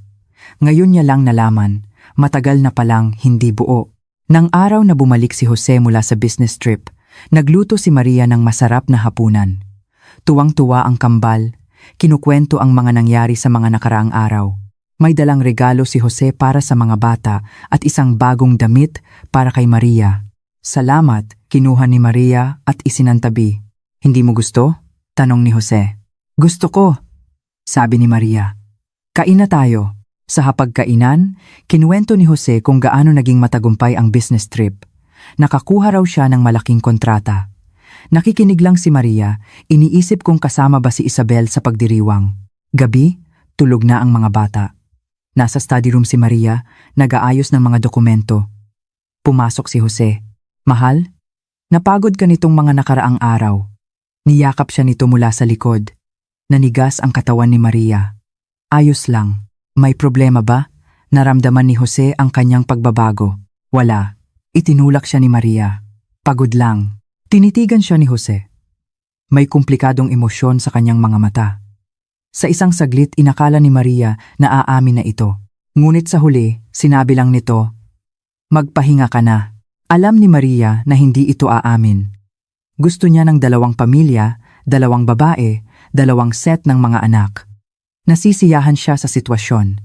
Ngayon niya lang nalaman, matagal na palang hindi buo. Nang araw na bumalik si Jose mula sa business trip, nagluto si Maria ng masarap na hapunan. Tuwang-tuwa ang kambal, kinukwento ang mga nangyari sa mga nakaraang araw. May dalang regalo si Jose para sa mga bata at isang bagong damit para kay Maria. Salamat, kinuha ni Maria at isinantabi. Hindi mo gusto? Tanong ni Jose. Gusto ko, sabi ni Maria. Kain na tayo. Sa hapagkainan, kinuwento ni Jose kung gaano naging matagumpay ang business trip. Nakakuha raw siya ng malaking kontrata. Nakikinig lang si Maria, iniisip kung kasama ba si Isabel sa pagdiriwang. Gabi, tulog na ang mga bata. Nasa study room si Maria, nag-aayos ng mga dokumento. Pumasok si Jose. Mahal, napagod ka nitong mga nakaraang araw. Niyakap siya nito mula sa likod. Nanigas ang katawan ni Maria. Ayos lang. May problema ba? Naramdaman ni Jose ang kanyang pagbabago. Wala. Itinulak siya ni Maria. Pagod lang. Tinitigan siya ni Jose. May komplikadong emosyon sa kanyang mga mata. Sa isang saglit inakala ni Maria na aamin na ito. Ngunit sa huli, sinabi lang nito, "Magpahinga ka na." Alam ni Maria na hindi ito aamin. Gusto niya ng 2 pamilya, 2 babae, 2 set ng mga anak. Nasisiyahan siya sa sitwasyon.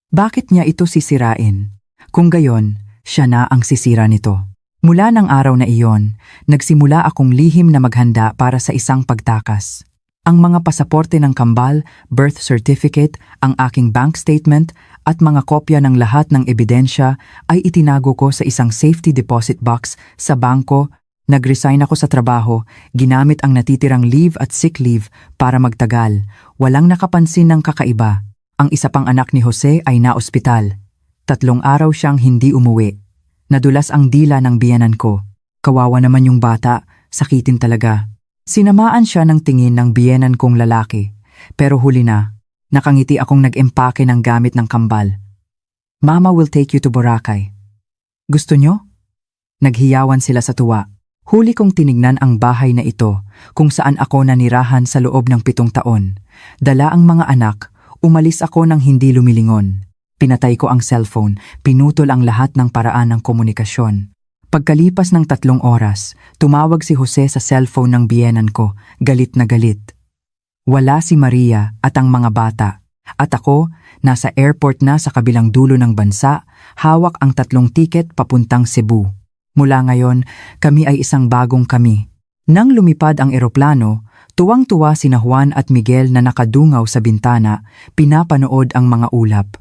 Bakit niya ito sisirain? Kung gayon, siya na ang sisira nito. Mula ng araw na iyon, nagsimula akong lihim na maghanda para sa isang pagtakas. Ang mga pasaporte ng kambal, birth certificate, ang aking bank statement at mga kopya ng lahat ng ebidensya ay itinago ko sa isang safety deposit box sa bangko. Nag-resign ako sa trabaho, ginamit ang natitirang leave at sick leave para magtagal. Walang nakapansin ng kakaiba. Ang isa pang anak ni Jose ay naospital. 3 araw siyang hindi umuwi. Nadulas ang dila ng biyenan ko. Kawawa naman yung bata, sakitin talaga. Sinamaan siya ng tingin ng biyenan kong lalaki. Pero huli na, nakangiti akong nag-empake ng gamit ng kambal. "Mama will take you to Boracay." "Gusto nyo?" Naghiyawan sila sa tuwa. Huli kong tinignan ang bahay na ito, kung saan ako nanirahan sa loob ng 7 taon. Dala ang mga anak, umalis ako ng hindi lumilingon. Pinatay ko ang cellphone, pinutol ang lahat ng paraan ng komunikasyon. Pagkalipas ng 3 oras, tumawag si Jose sa cellphone ng biyenan ko, galit na galit. Wala si Maria at ang mga bata. At ako, nasa airport na sa kabilang dulo ng bansa, hawak ang 3 tiket papuntang Cebu. Mula ngayon, kami ay isang bagong kami. Nang lumipad ang eroplano, tuwang-tuwa sina Juan at Miguel na nakadungaw sa bintana, pinapanood ang mga ulap.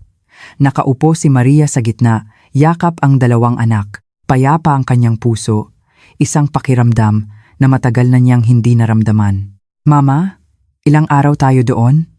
Nakaupo si Maria sa gitna, yakap ang 2 anak. Payapa ang kanyang puso, isang pakiramdam na matagal na niyang hindi naramdaman. "Mama, ilang araw tayo doon?"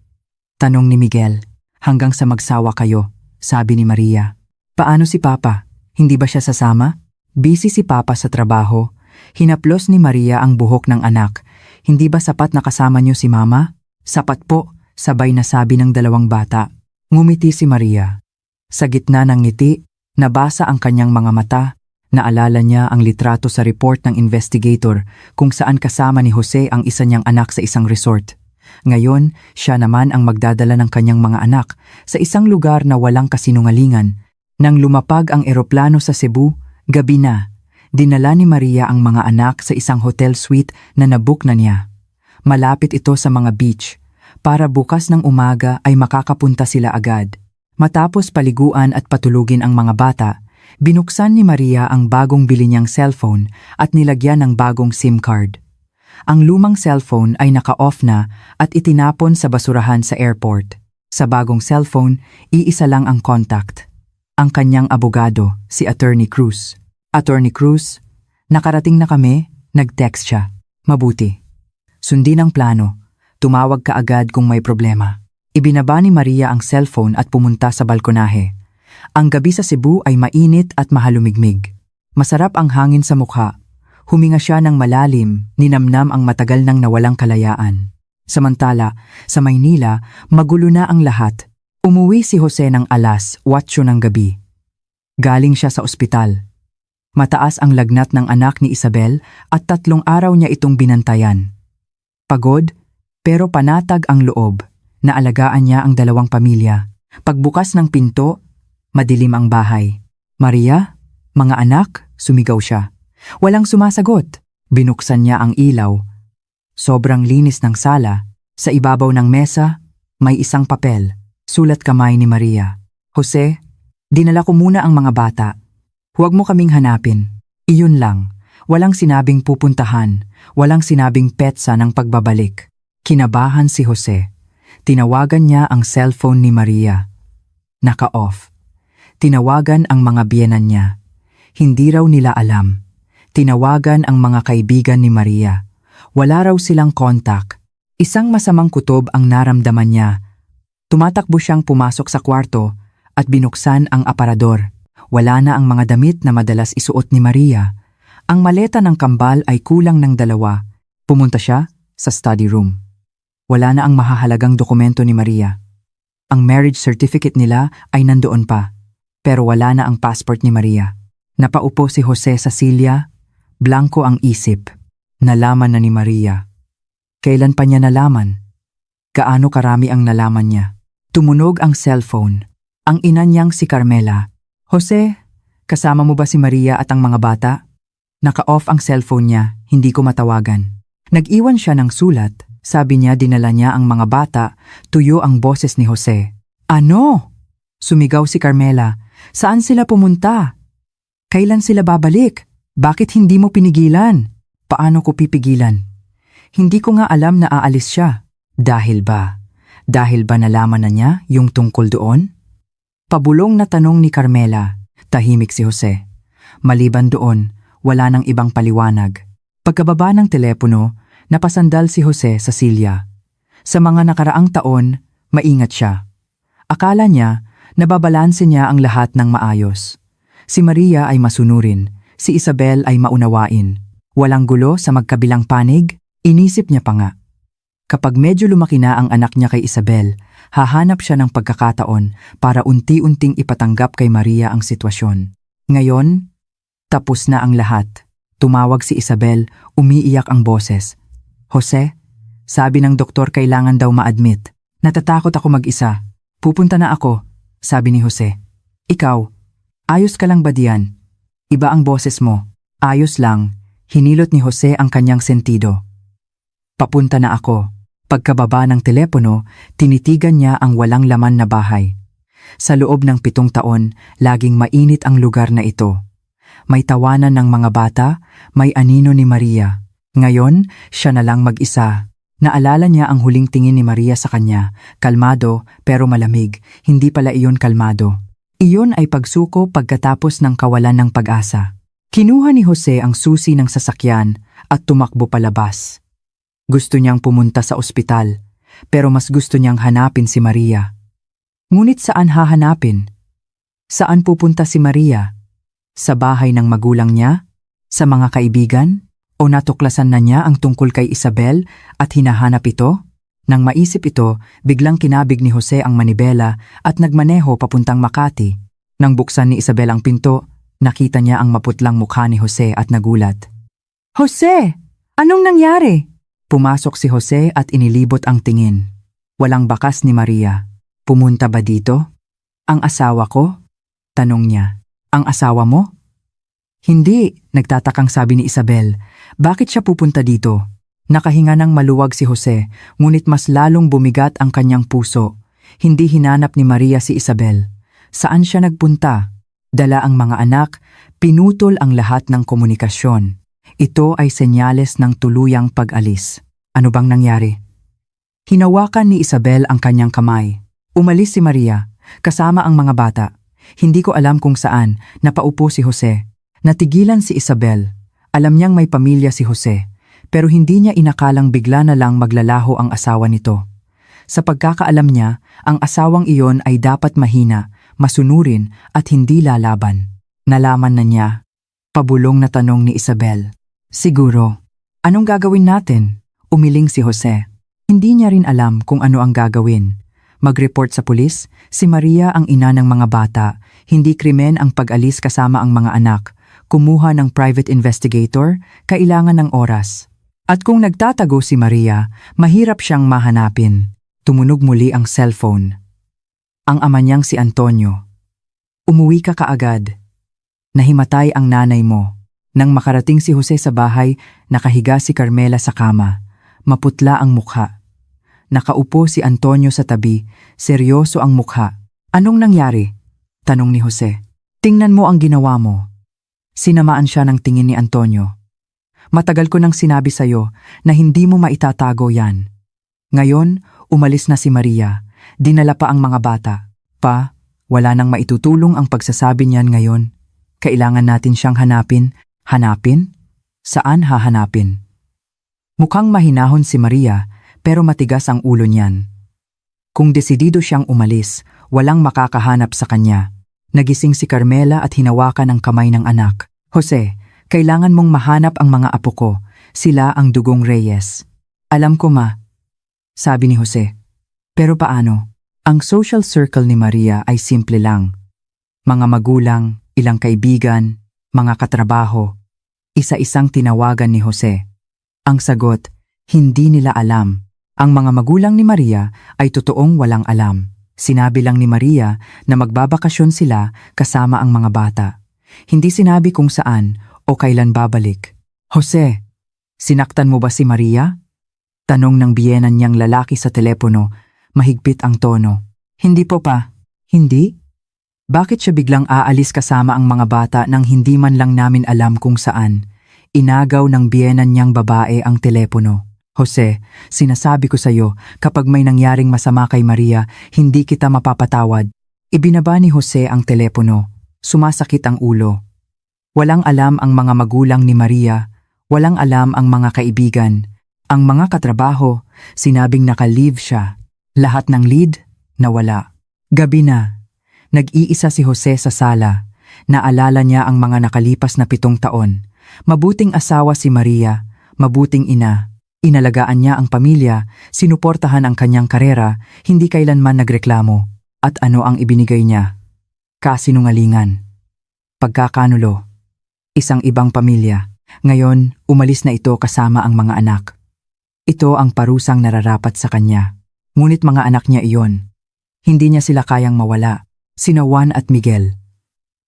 tanong ni Miguel. "Hanggang sa magsawa kayo," sabi ni Maria. "Paano si Papa? Hindi ba siya sasama?" Busy si Papa sa trabaho. Hinaplos ni Maria ang buhok ng anak. "Hindi ba sapat na kasama niyo si Mama?" "Sapat po," sabay na sabi ng 2 bata. Ngumiti si Maria. Sa gitna ng ngiti, nabasa ang kanyang mga mata. Naalala niya ang litrato sa report ng investigator kung saan kasama ni Jose ang isa niyang anak sa isang resort. Ngayon, siya naman ang magdadala ng kanyang mga anak sa isang lugar na walang kasinungalingan. Nang lumapag ang eroplano sa Cebu, gabi na. Dinala ni Maria ang mga anak sa isang hotel suite na nabook na niya. Malapit ito sa mga beach. Para bukas ng umaga ay makakapunta sila agad. Matapos paliguan at patulugin ang mga bata, binuksan ni Maria ang bagong bili niyang cellphone at nilagyan ng bagong SIM card. Ang lumang cellphone ay naka-off na at itinapon sa basurahan sa airport. Sa bagong cellphone, iisa lang ang contact. Ang kanyang abogado, si Attorney Cruz. "Attorney Cruz, nakarating na kami," nag-text siya. "Mabuti. Sundin ang plano. Tumawag ka agad kung may problema." Ibinaba ni Maria ang cellphone at pumunta sa balkonahe. Ang gabi sa Cebu ay mainit at mahalumigmig. Masarap ang hangin sa mukha. Huminga siya ng malalim, ninamnam ang matagal nang nawalang kalayaan. Samantala, sa Maynila, magulo na ang lahat. Umuwi si Jose ng alas 8 ng gabi. Galing siya sa ospital. Mataas ang lagnat ng anak ni Isabel at 3 araw niya itong binantayan. Pagod, pero panatag ang loob. Naalagaan niya ang 2 pamilya. Pagbukas ng pinto, madilim ang bahay. "Maria, mga anak," sumigaw siya. Walang sumasagot. Binuksan niya ang ilaw. Sobrang linis ng sala. Sa ibabaw ng mesa, may isang papel. Sulat kamay ni Maria. "Jose, dinala ko muna ang mga bata. Huwag mo kaming hanapin." Iyon lang. Walang sinabing pupuntahan. Walang sinabing petsa ng pagbabalik. Kinabahan si Jose. Tinawagan niya ang cellphone ni Maria. Naka-off. Tinawagan ang mga biyenan niya. Hindi raw nila alam. Tinawagan ang mga kaibigan ni Maria. Wala raw silang kontak. Isang masamang kutob ang naramdaman niya. Tumatakbo siyang pumasok sa kwarto at binuksan ang aparador. Wala na ang mga damit na madalas isuot ni Maria. Ang maleta ng kambal ay kulang ng 2. Pumunta siya sa study room. Wala na ang mahahalagang dokumento ni Maria. Ang marriage certificate nila ay nandoon pa, pero wala na ang passport ni Maria. Napaupo si Jose sa silya, blanko ang isip. Nalaman na ni Maria. Kailan pa niya nalaman? gaano karami ang nalaman niya. Tumunog ang cellphone. Ang ina niyang si Carmela. Jose, kasama mo ba si Maria at ang mga bata? Naka-off ang cellphone niya, hindi ko matawagan. Nag-iwan siya ng sulat. Sabi niya dinala niya ang mga bata, tuyo ang boses ni Jose. Ano? Sumigaw si Carmela. Saan sila pumunta? Kailan sila babalik? Bakit hindi mo pinigilan? Paano ko pipigilan? Hindi ko nga alam na aalis siya. Dahil ba? Dahil ba nalaman na niya yung tungkol doon? Pabulong na tanong ni Carmela. Tahimik si Jose. Maliban doon, wala nang ibang paliwanag. Pagkababa ng telepono, napasandal si Jose sa silya. Sa mga nakaraang taon, maingat siya. Akala niya, nababalanse niya ang lahat ng maayos. Si Maria ay masunurin, si Isabel ay maunawain. Walang gulo sa magkabilang panig, inisip niya pa nga. Kapag medyo lumaki na ang anak niya kay Isabel, hahanap siya ng pagkakataon para unti-unting ipatanggap kay Maria ang sitwasyon. Ngayon, tapos na ang lahat. Tumawag si Isabel, umiiyak ang boses. Jose, sabi ng doktor kailangan daw ma-admit. Natatakot ako mag-isa. Pupunta na ako, sabi ni Jose. Ikaw, ayos ka lang ba diyan? Iba ang boses mo. Ayos lang, hinilot ni Jose ang kanyang sentido. Papunta na ako. Pagkababa ng telepono, tinitigan niya ang walang laman na bahay. Sa loob ng 7 taon, laging mainit ang lugar na ito. May tawanan ng mga bata, may anino ni Maria. Ngayon, siya na lang mag-isa. Naalala niya ang huling tingin ni Maria sa kanya, kalmado pero malamig, hindi pala iyon kalmado. Iyon ay pagsuko pagkatapos ng kawalan ng pag-asa. Kinuha ni Jose ang susi ng sasakyan at tumakbo palabas. Gusto niyang pumunta sa ospital, pero mas gusto niyang hanapin si Maria. Ngunit saan hahanapin? Saan pupunta si Maria? Sa bahay ng magulang niya? Sa mga kaibigan? O natuklasan na niya ang tungkol kay Isabel at hinahanap ito? Nang maisip ito, biglang kinabig ni Jose ang manibela at nagmaneho papuntang Makati. Nang buksan ni Isabel ang pinto, nakita niya ang maputlang mukha ni Jose at nagulat. Jose! Anong nangyari? Pumasok si Jose at inilibot ang tingin. Walang bakas ni Maria. Pumunta ba dito? Ang asawa ko? Tanong niya. Ang asawa mo? Hindi, nagtatakang sabi ni Isabel. Bakit siya pupunta dito? Nakahinga ng maluwag si Jose, ngunit mas lalong bumigat ang kanyang puso. Hindi hinanap ni Maria si Isabel. Saan siya nagpunta? Dala ang mga anak, pinutol ang lahat ng komunikasyon. Ito ay senyales ng tuluyang pag-alis. Ano bang nangyari? Hinawakan ni Isabel ang kanyang kamay. Umalis si Maria, kasama ang mga bata. Hindi ko alam kung saan, napaupo si Jose. Natigilan si Isabel. Alam niyang may pamilya si Jose, pero hindi niya inakalang bigla na lang maglalaho ang asawa nito. Sa pagkakaalam niya, ang asawang iyon ay dapat mahina, masunurin at hindi lalaban. Nalaman na niya. Pabulong na tanong ni Isabel. Siguro. Anong gagawin natin? Umiling si Jose. Hindi niya rin alam kung ano ang gagawin. Mag-report sa pulis, si Maria ang ina ng mga bata, hindi krimen ang pag-alis kasama ang mga anak. Kumuha ng private investigator, kailangan ng oras. At kung nagtatago si Maria, mahirap siyang mahanapin. Tumunog muli ang cellphone. Ang ama niyang si Antonio. Umuwi ka kaagad. Nahimatay ang nanay mo. Nang makarating si Jose sa bahay, nakahiga si Carmela sa kama. Maputla ang mukha. Nakaupo si Antonio sa tabi, seryoso ang mukha. Anong nangyari? Tanong ni Jose. Tingnan mo ang ginawa mo. Sinamaan siya ng tingin ni Antonio. Matagal ko nang sinabi sa'yo na hindi mo maitatago yan. Ngayon, umalis na si Maria. Dinala pa ang mga bata. Pa, wala nang maitutulong ang pagsasabi niyan ngayon. Kailangan natin siyang hanapin. Hanapin? Saan hahanapin? Mukhang mahinahon si Maria, pero matigas ang ulo niyan. Kung desidido siyang umalis, walang makakahanap sa kanya. Nagising si Carmela at hinawakan ang kamay ng anak. Jose, kailangan mong mahanap ang mga apo ko. Sila ang dugong Reyes. Alam ko ma, sabi ni Jose. Pero paano? Ang social circle ni Maria ay simple lang. Mga magulang, ilang kaibigan, mga katrabaho. Isa-isang tinawagan ni Jose. Ang sagot, hindi nila alam. Ang mga magulang ni Maria ay totoong walang alam. Sinabi lang ni Maria na magbabakasyon sila kasama ang mga bata. Hindi sinabi kung saan o kailan babalik. Jose, sinaktan mo ba si Maria? Tanong ng biyenan niyang lalaki sa telepono, mahigpit ang tono. Hindi po pa. Hindi? Bakit siya biglang aalis kasama ang mga bata nang hindi man lang namin alam kung saan? Inagaw ng biyenan niyang babae ang telepono. Jose, sinasabi ko sa iyo, kapag may nangyaring masama kay Maria, hindi kita mapapatawad. Ibinaba ni Jose ang telepono. Sumasakit ang ulo. Walang alam ang mga magulang ni Maria, walang alam ang mga kaibigan. Ang mga katrabaho, sinabing naka-leave siya. Lahat ng lead, nawala. Gabi na. Nag-iisa si Jose sa sala. Naalala niya ang mga nakalipas na 7 taon. Mabuting asawa si Maria, mabuting ina. Inalagaan niya ang pamilya, sinuportahan ang kanyang karera, hindi kailanman nagreklamo. At ano ang ibinigay niya? Kasinungalingan. Pagkakanulo. Isang ibang pamilya. Ngayon, umalis na ito kasama ang mga anak. Ito ang parusang nararapat sa kanya. Ngunit mga anak niya iyon. Hindi niya sila kayang mawala. Sina Juan at Miguel.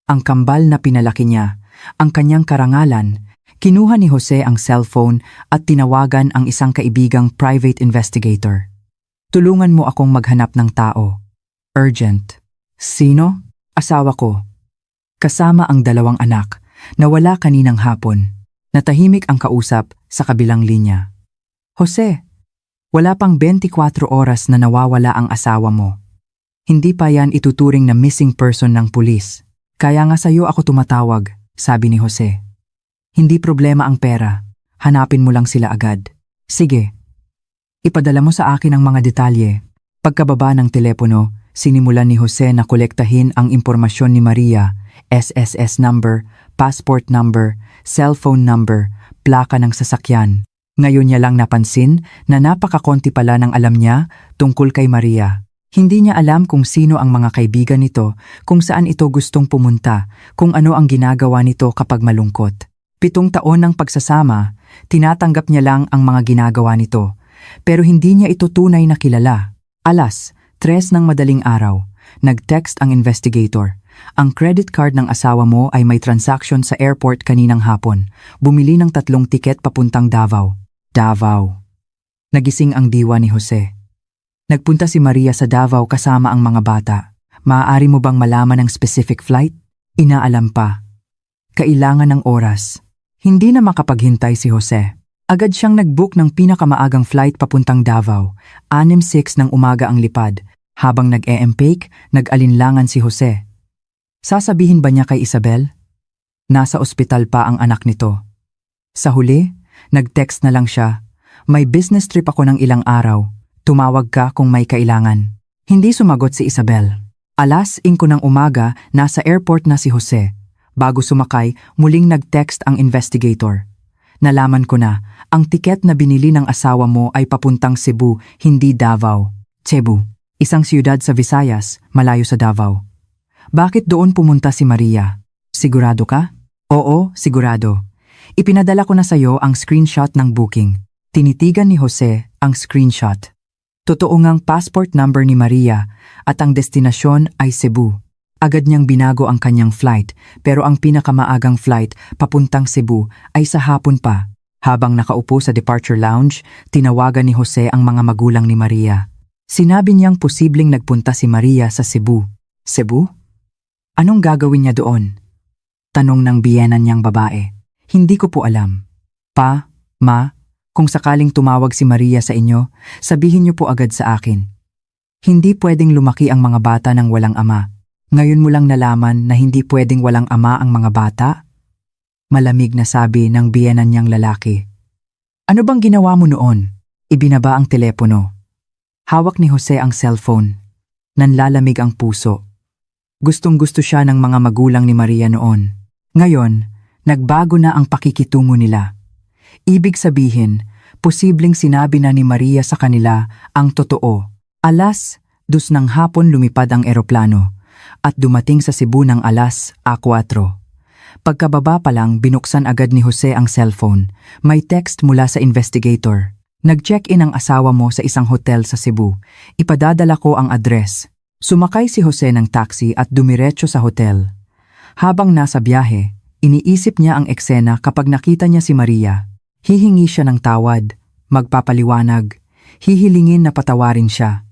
Ang kambal na pinalaki niya, ang kanyang karangalan. Kinuha ni Jose ang cellphone at tinawagan ang isang kaibigang private investigator. Tulungan mo akong maghanap ng tao. Urgent. Sino? Asawa ko. Kasama ang 2 anak. Nawala kaninang hapon. Natahimik ang kausap sa kabilang linya. Jose, wala pang 24 oras na nawawala ang asawa mo. Hindi pa yan ituturing na missing person ng pulis. Kaya nga sa'yo ako tumatawag, sabi ni Jose. Hindi problema ang pera. Hanapin mo lang sila agad. Sige. Ipadala mo sa akin ang mga detalye. Pagkababa ng telepono, sinimulan ni Jose na kolektahin ang impormasyon ni Maria, SSS number, passport number, cellphone number, plaka ng sasakyan. Ngayon niya lang napansin na napakakonti pala ng alam niya tungkol kay Maria. Hindi niya alam kung sino ang mga kaibigan nito, kung saan ito gustong pumunta, kung ano ang ginagawa nito kapag malungkot. 7 taon ng pagsasama, tinatanggap niya lang ang mga ginagawa nito. Pero hindi niya ito tunay na kilala. 3:00 ng madaling araw, nag-text ang investigator. Ang credit card ng asawa mo ay may transaction sa airport kaninang hapon. Bumili ng 3 tiket papuntang Davao. Davao. Nagising ang diwa ni Jose. Nagpunta si Maria sa Davao kasama ang mga bata. Maaari mo bang malaman ang specific flight? Inaalam pa. Kailangan ng oras. Hindi na makapaghintay si Jose. Agad siyang nag-book ng pinakamaagang flight papuntang Davao. 6:06 ng umaga ang lipad. Habang nag-e-empake, nag-alinlangan si Jose. Sasabihin ba niya kay Isabel? Nasa ospital pa ang anak nito. Sa huli, nag-text na lang siya. May business trip ako ng ilang araw. Tumawag ka kung may kailangan. Hindi sumagot si Isabel. 5:00 ng umaga, nasa airport na si Jose. Bago sumakay, muling nag-text ang investigator. Nalaman ko na, ang tiket na binili ng asawa mo ay papuntang Cebu, hindi Davao. Cebu, isang siyudad sa Visayas, malayo sa Davao. Bakit doon pumunta si Maria? Sigurado ka? Oo, sigurado. Ipinadala ko na sa'yo ang screenshot ng booking. Tinitigan ni Jose ang screenshot. Totoo ngang passport number ni Maria at ang destinasyon ay Cebu. Agad niyang binago ang kanyang flight, pero ang pinakamaagang flight papuntang Cebu ay sa hapon pa. Habang nakaupo sa departure lounge, tinawagan ni Jose ang mga magulang ni Maria. Sinabi niyang posibleng nagpunta si Maria sa Cebu. Cebu? Anong gagawin niya doon? Tanong ng biyenan niyang babae. Hindi ko po alam. Pa, ma, kung sakaling tumawag si Maria sa inyo, sabihin niyo po agad sa akin. Hindi pwedeng lumaki ang mga bata ng walang ama. Ngayon mo lang nalaman na hindi pwedeng walang ama ang mga bata? Malamig na sabi ng biyenan niyang lalaki. Ano bang ginawa mo noon? Ibinaba ang telepono. Hawak ni Jose ang cellphone. Nanlalamig ang puso. Gustong-gusto siya ng mga magulang ni Maria noon. Ngayon, nagbago na ang pakikitungo nila. Ibig sabihin, posibleng sinabi na ni Maria sa kanila ang totoo. 2:00 ng hapon lumipad ang eroplano at dumating sa Cebu ng 4:00. Pagkababa pa lang binuksan agad ni Jose ang cellphone. May text mula sa investigator. Nag-check-in ang asawa mo sa isang hotel sa Cebu. Ipadadala ko ang address. Sumakay si Jose ng taxi at dumiretso sa hotel. Habang nasa biyahe, iniisip niya ang eksena kapag nakita niya si Maria. Hihingi siya ng tawad, magpapaliwanag, hihilingin na patawarin siya.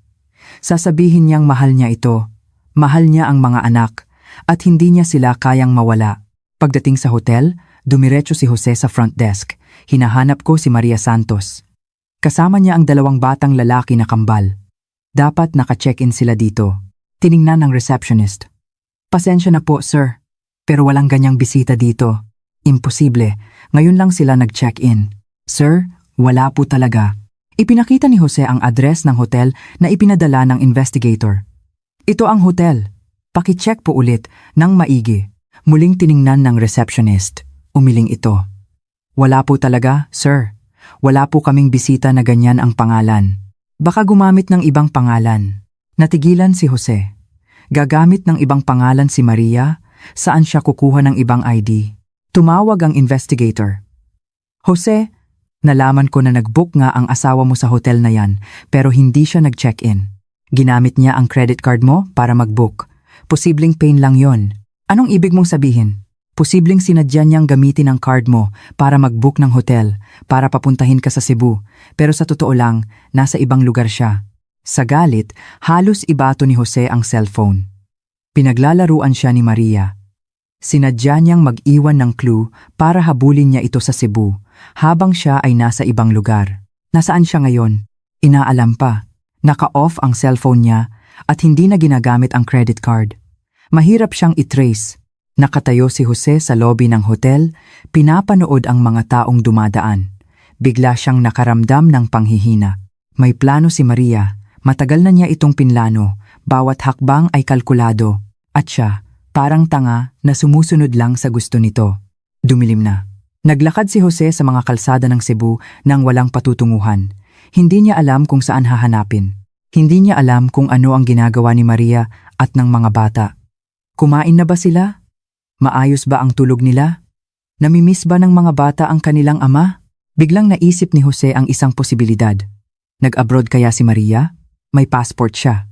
Sasabihin niyang mahal niya ito, mahal niya ang mga anak, at hindi niya sila kayang mawala. Pagdating sa hotel, dumiretso si Jose sa front desk. Hinahanap ko si Maria Santos. Kasama niya ang 2 batang lalaki na kambal. Dapat naka-check-in sila dito. Tiningnan ng receptionist. Pasensya na po, sir. Pero walang ganyang bisita dito. Imposible. Ngayon lang sila nag-check-in. Sir, wala po talaga. Ipinakita ni Jose ang address ng hotel na ipinadala ng investigator. Ito ang hotel. Paki-check po ulit ng maigi. Muling tiningnan ng receptionist. Umiling ito. Wala po talaga, sir. Wala po kaming bisita na ganyan ang pangalan. Baka gumamit ng ibang pangalan. Natigilan si Jose. Gagamit ng ibang pangalan si Maria, saan siya kukuha ng ibang ID? Tumawag ang investigator. Jose, nalaman ko na nag-book nga ang asawa mo sa hotel na yan, pero hindi siya nag-check-in. Ginamit niya ang credit card mo para mag-book. Posibleng pain lang yon. Anong ibig mong sabihin? Posibleng sinadya niyang gamitin ang card mo para mag-book ng hotel, para papuntahin ka sa Cebu, pero sa totoo lang, nasa ibang lugar siya. Sa galit, halos ibato ni Jose ang cellphone. Pinaglalaruan siya ni Maria. Sinadya niyang mag-iwan ng clue para habulin niya ito sa Cebu, habang siya ay nasa ibang lugar. Nasaan siya ngayon? Inaalam pa. Naka-off ang cellphone niya at hindi na ginagamit ang credit card. Mahirap siyang i-trace. Nakatayo si Jose sa lobby ng hotel, pinapanood ang mga taong dumadaan. Bigla siyang nakaramdam ng panghihina. May plano si Maria, matagal na niya itong pinlano, bawat hakbang ay kalkulado. At siya, parang tanga na sumusunod lang sa gusto nito. Dumilim na. Naglakad si Jose sa mga kalsada ng Cebu nang walang patutunguhan. Hindi niya alam kung saan hahanapin. Hindi niya alam kung ano ang ginagawa ni Maria at ng mga bata. Kumain na ba sila? Maayos ba ang tulog nila? Namimiss ba ng mga bata ang kanilang ama? Biglang naisip ni Jose ang isang posibilidad. Nag-abroad kaya si Maria? May passport siya.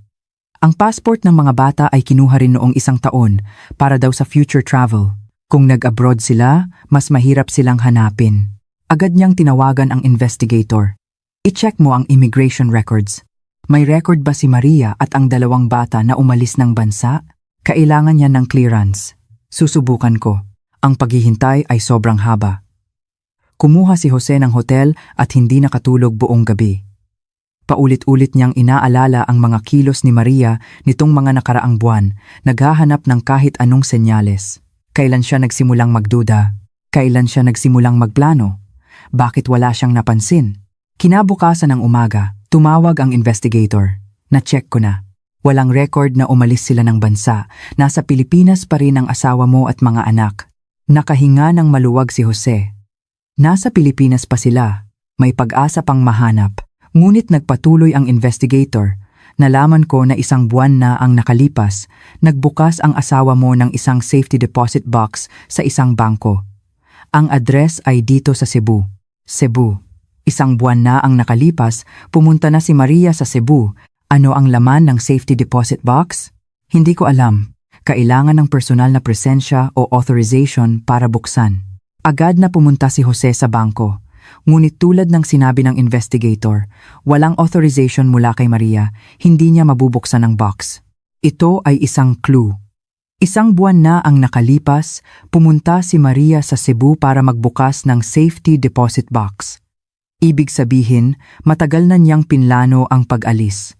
Ang passport ng mga bata ay kinuha rin noong 1 taon para daw sa future travel. Kung nag-abroad sila, mas mahirap silang hanapin. Agad niyang tinawagan ang investigator. I-check mo ang immigration records. May record ba si Maria at ang 2 bata na umalis ng bansa? Kailangan niya ng clearance. Susubukan ko. Ang paghihintay ay sobrang haba. Kumuha si Jose ng hotel at hindi nakatulog buong gabi. Paulit-ulit niyang inaalala ang mga kilos ni Maria nitong mga nakaraang buwan, naghahanap ng kahit anong senyales. Kailan siya nagsimulang magduda? Kailan siya nagsimulang magplano? Bakit wala siyang napansin? Kinabukasan ng umaga, tumawag ang investigator. Na-check ko na. Walang record na umalis sila ng bansa. Nasa Pilipinas pa rin ang asawa mo at mga anak. Nakahinga ng maluwag si Jose. Nasa Pilipinas pa sila. May pag-asa pang mahanap. Ngunit nagpatuloy ang investigator. Nalaman ko na 1 buwan na ang nakalipas. Nagbukas ang asawa mo ng isang safety deposit box sa isang bangko. Ang address ay dito sa Cebu. Cebu. 1 buwan na ang nakalipas, pumunta na si Maria sa Cebu. Ano ang laman ng safety deposit box? Hindi ko alam. Kailangan ng personal na presensya o authorization para buksan. Agad na pumunta si Jose sa bangko. Ngunit tulad ng sinabi ng investigator, walang authorization mula kay Maria, hindi niya mabubuksan ang box. Ito ay isang clue. 1 buwan na ang nakalipas, pumunta si Maria sa Cebu para magbukas ng safety deposit box. Ibig sabihin, matagal na niyang pinlano ang pag-alis.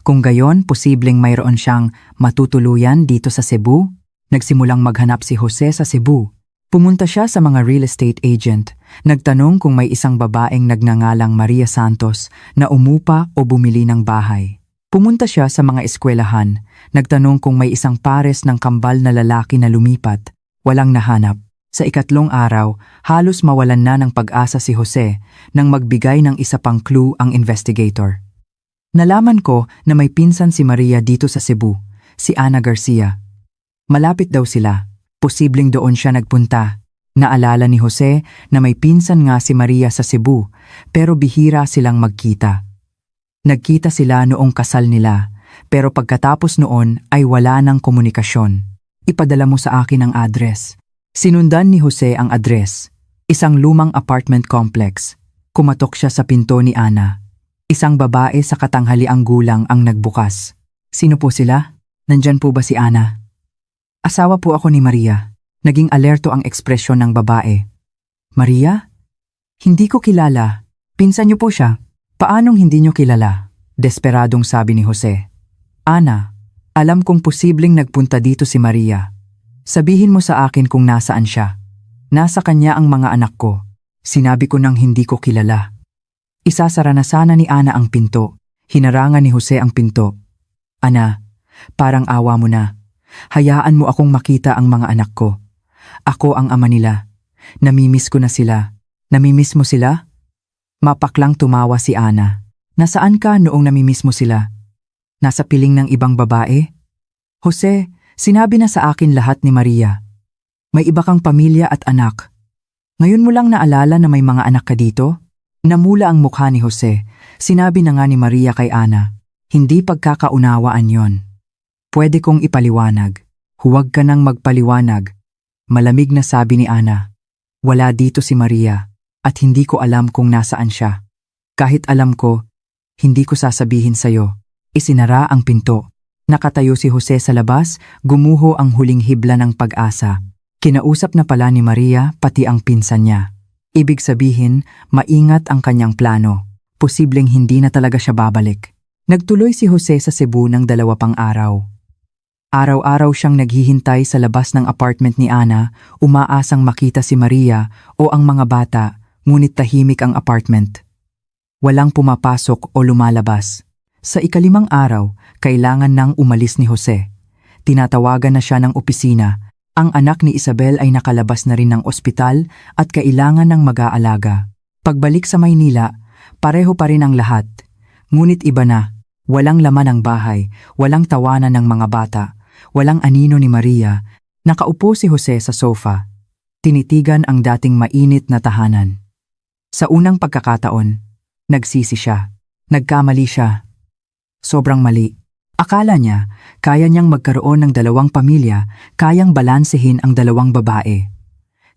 Kung gayon, posibleng mayroon siyang matutuluyan dito sa Cebu. Nagsimulang maghanap si Jose sa Cebu. Pumunta siya sa mga real estate agent. Nagtanong kung may isang babaeng nagngangalang Maria Santos na umupa o bumili ng bahay. Pumunta siya sa mga eskwelahan. Nagtanong kung may isang pares ng kambal na lalaki na lumipat. Walang nahanap. Sa 3 araw, halos mawalan na ng pag-asa si Jose nang magbigay ng isa pang clue ang investigator. Nalaman ko na may pinsan si Maria dito sa Cebu, si Ana Garcia. Malapit daw sila. Posibleng doon siya nagpunta. Naalala ni Jose na may pinsan nga si Maria sa Cebu, pero bihira silang magkita. Nagkita sila noong kasal nila, pero pagkatapos noon ay wala ng komunikasyon. Ipadala mo sa akin ang address. Sinundan ni Jose ang address. Isang lumang apartment complex. Kumatok siya sa pinto ni Ana. Isang babae sa katanghaliang gulang ang nagbukas. Sino po sila? Nandyan po ba si Ana? Asawa po ako ni Maria. Naging alerto ang ekspresyon ng babae. Maria? Hindi ko kilala. Pinsan niyo po siya. Paanong hindi niyo kilala? Desperadong sabi ni Jose. Ana, alam kong posibleng nagpunta dito si Maria. Sabihin mo sa akin kung nasaan siya. Nasa kanya ang mga anak ko. Sinabi ko nang hindi ko kilala. Isasara na sana ni Ana ang pinto. Hinarangan ni Jose ang pinto. Ana, parang awa mo na. Hayaan mo akong makita ang mga anak ko. Ako ang ama nila. Namimiss ko na sila. Namimiss mo sila? Mapaklang tumawa si Ana. Nasaan ka noong namimiss mo sila? Nasa piling ng ibang babae? Jose, sinabi na sa akin lahat ni Maria. May iba kang pamilya at anak. Ngayon mo lang naalala na may mga anak ka dito? Namula ang mukha ni Jose. Sinabi na nga ni Maria kay Ana. Hindi pagkakaunawaan yon. Pwede kong ipaliwanag. Huwag ka nang magpaliwanag. Malamig na sabi ni Ana. Wala dito si Maria at hindi ko alam kung nasaan siya. Kahit alam ko, hindi ko sasabihin sa'yo. Isinara ang pinto. Nakatayo si Jose sa labas, gumuho ang huling hibla ng pag-asa. Kinausap na pala ni Maria pati ang pinsan niya. Ibig sabihin, maingat ang kanyang plano. Posibleng hindi na talaga siya babalik. Nagtuloy si Jose sa Cebu ng 2 pang araw. Araw-araw siyang naghihintay sa labas ng apartment ni Ana, umaasang makita si Maria o ang mga bata, ngunit tahimik ang apartment. Walang pumapasok o lumalabas. Sa 5 araw, kailangan nang umalis ni Jose. Tinatawagan na siya ng opisina. Ang anak ni Isabel ay nakalabas na rin ng ospital at kailangan ng mag-aalaga. Pagbalik sa Maynila, pareho pa rin ang lahat. Ngunit iba na. Walang laman ang bahay, walang tawanan ng mga bata, walang anino ni Maria. Nakaupo si Jose sa sofa. Tinitigan ang dating mainit na tahanan. Sa unang pagkakataon, nagsisi siya. Nagkamali siya. Sobrang mali. Akala niya, kaya niyang magkaroon ng 2 pamilya, kayang balansehin ang 2 babae.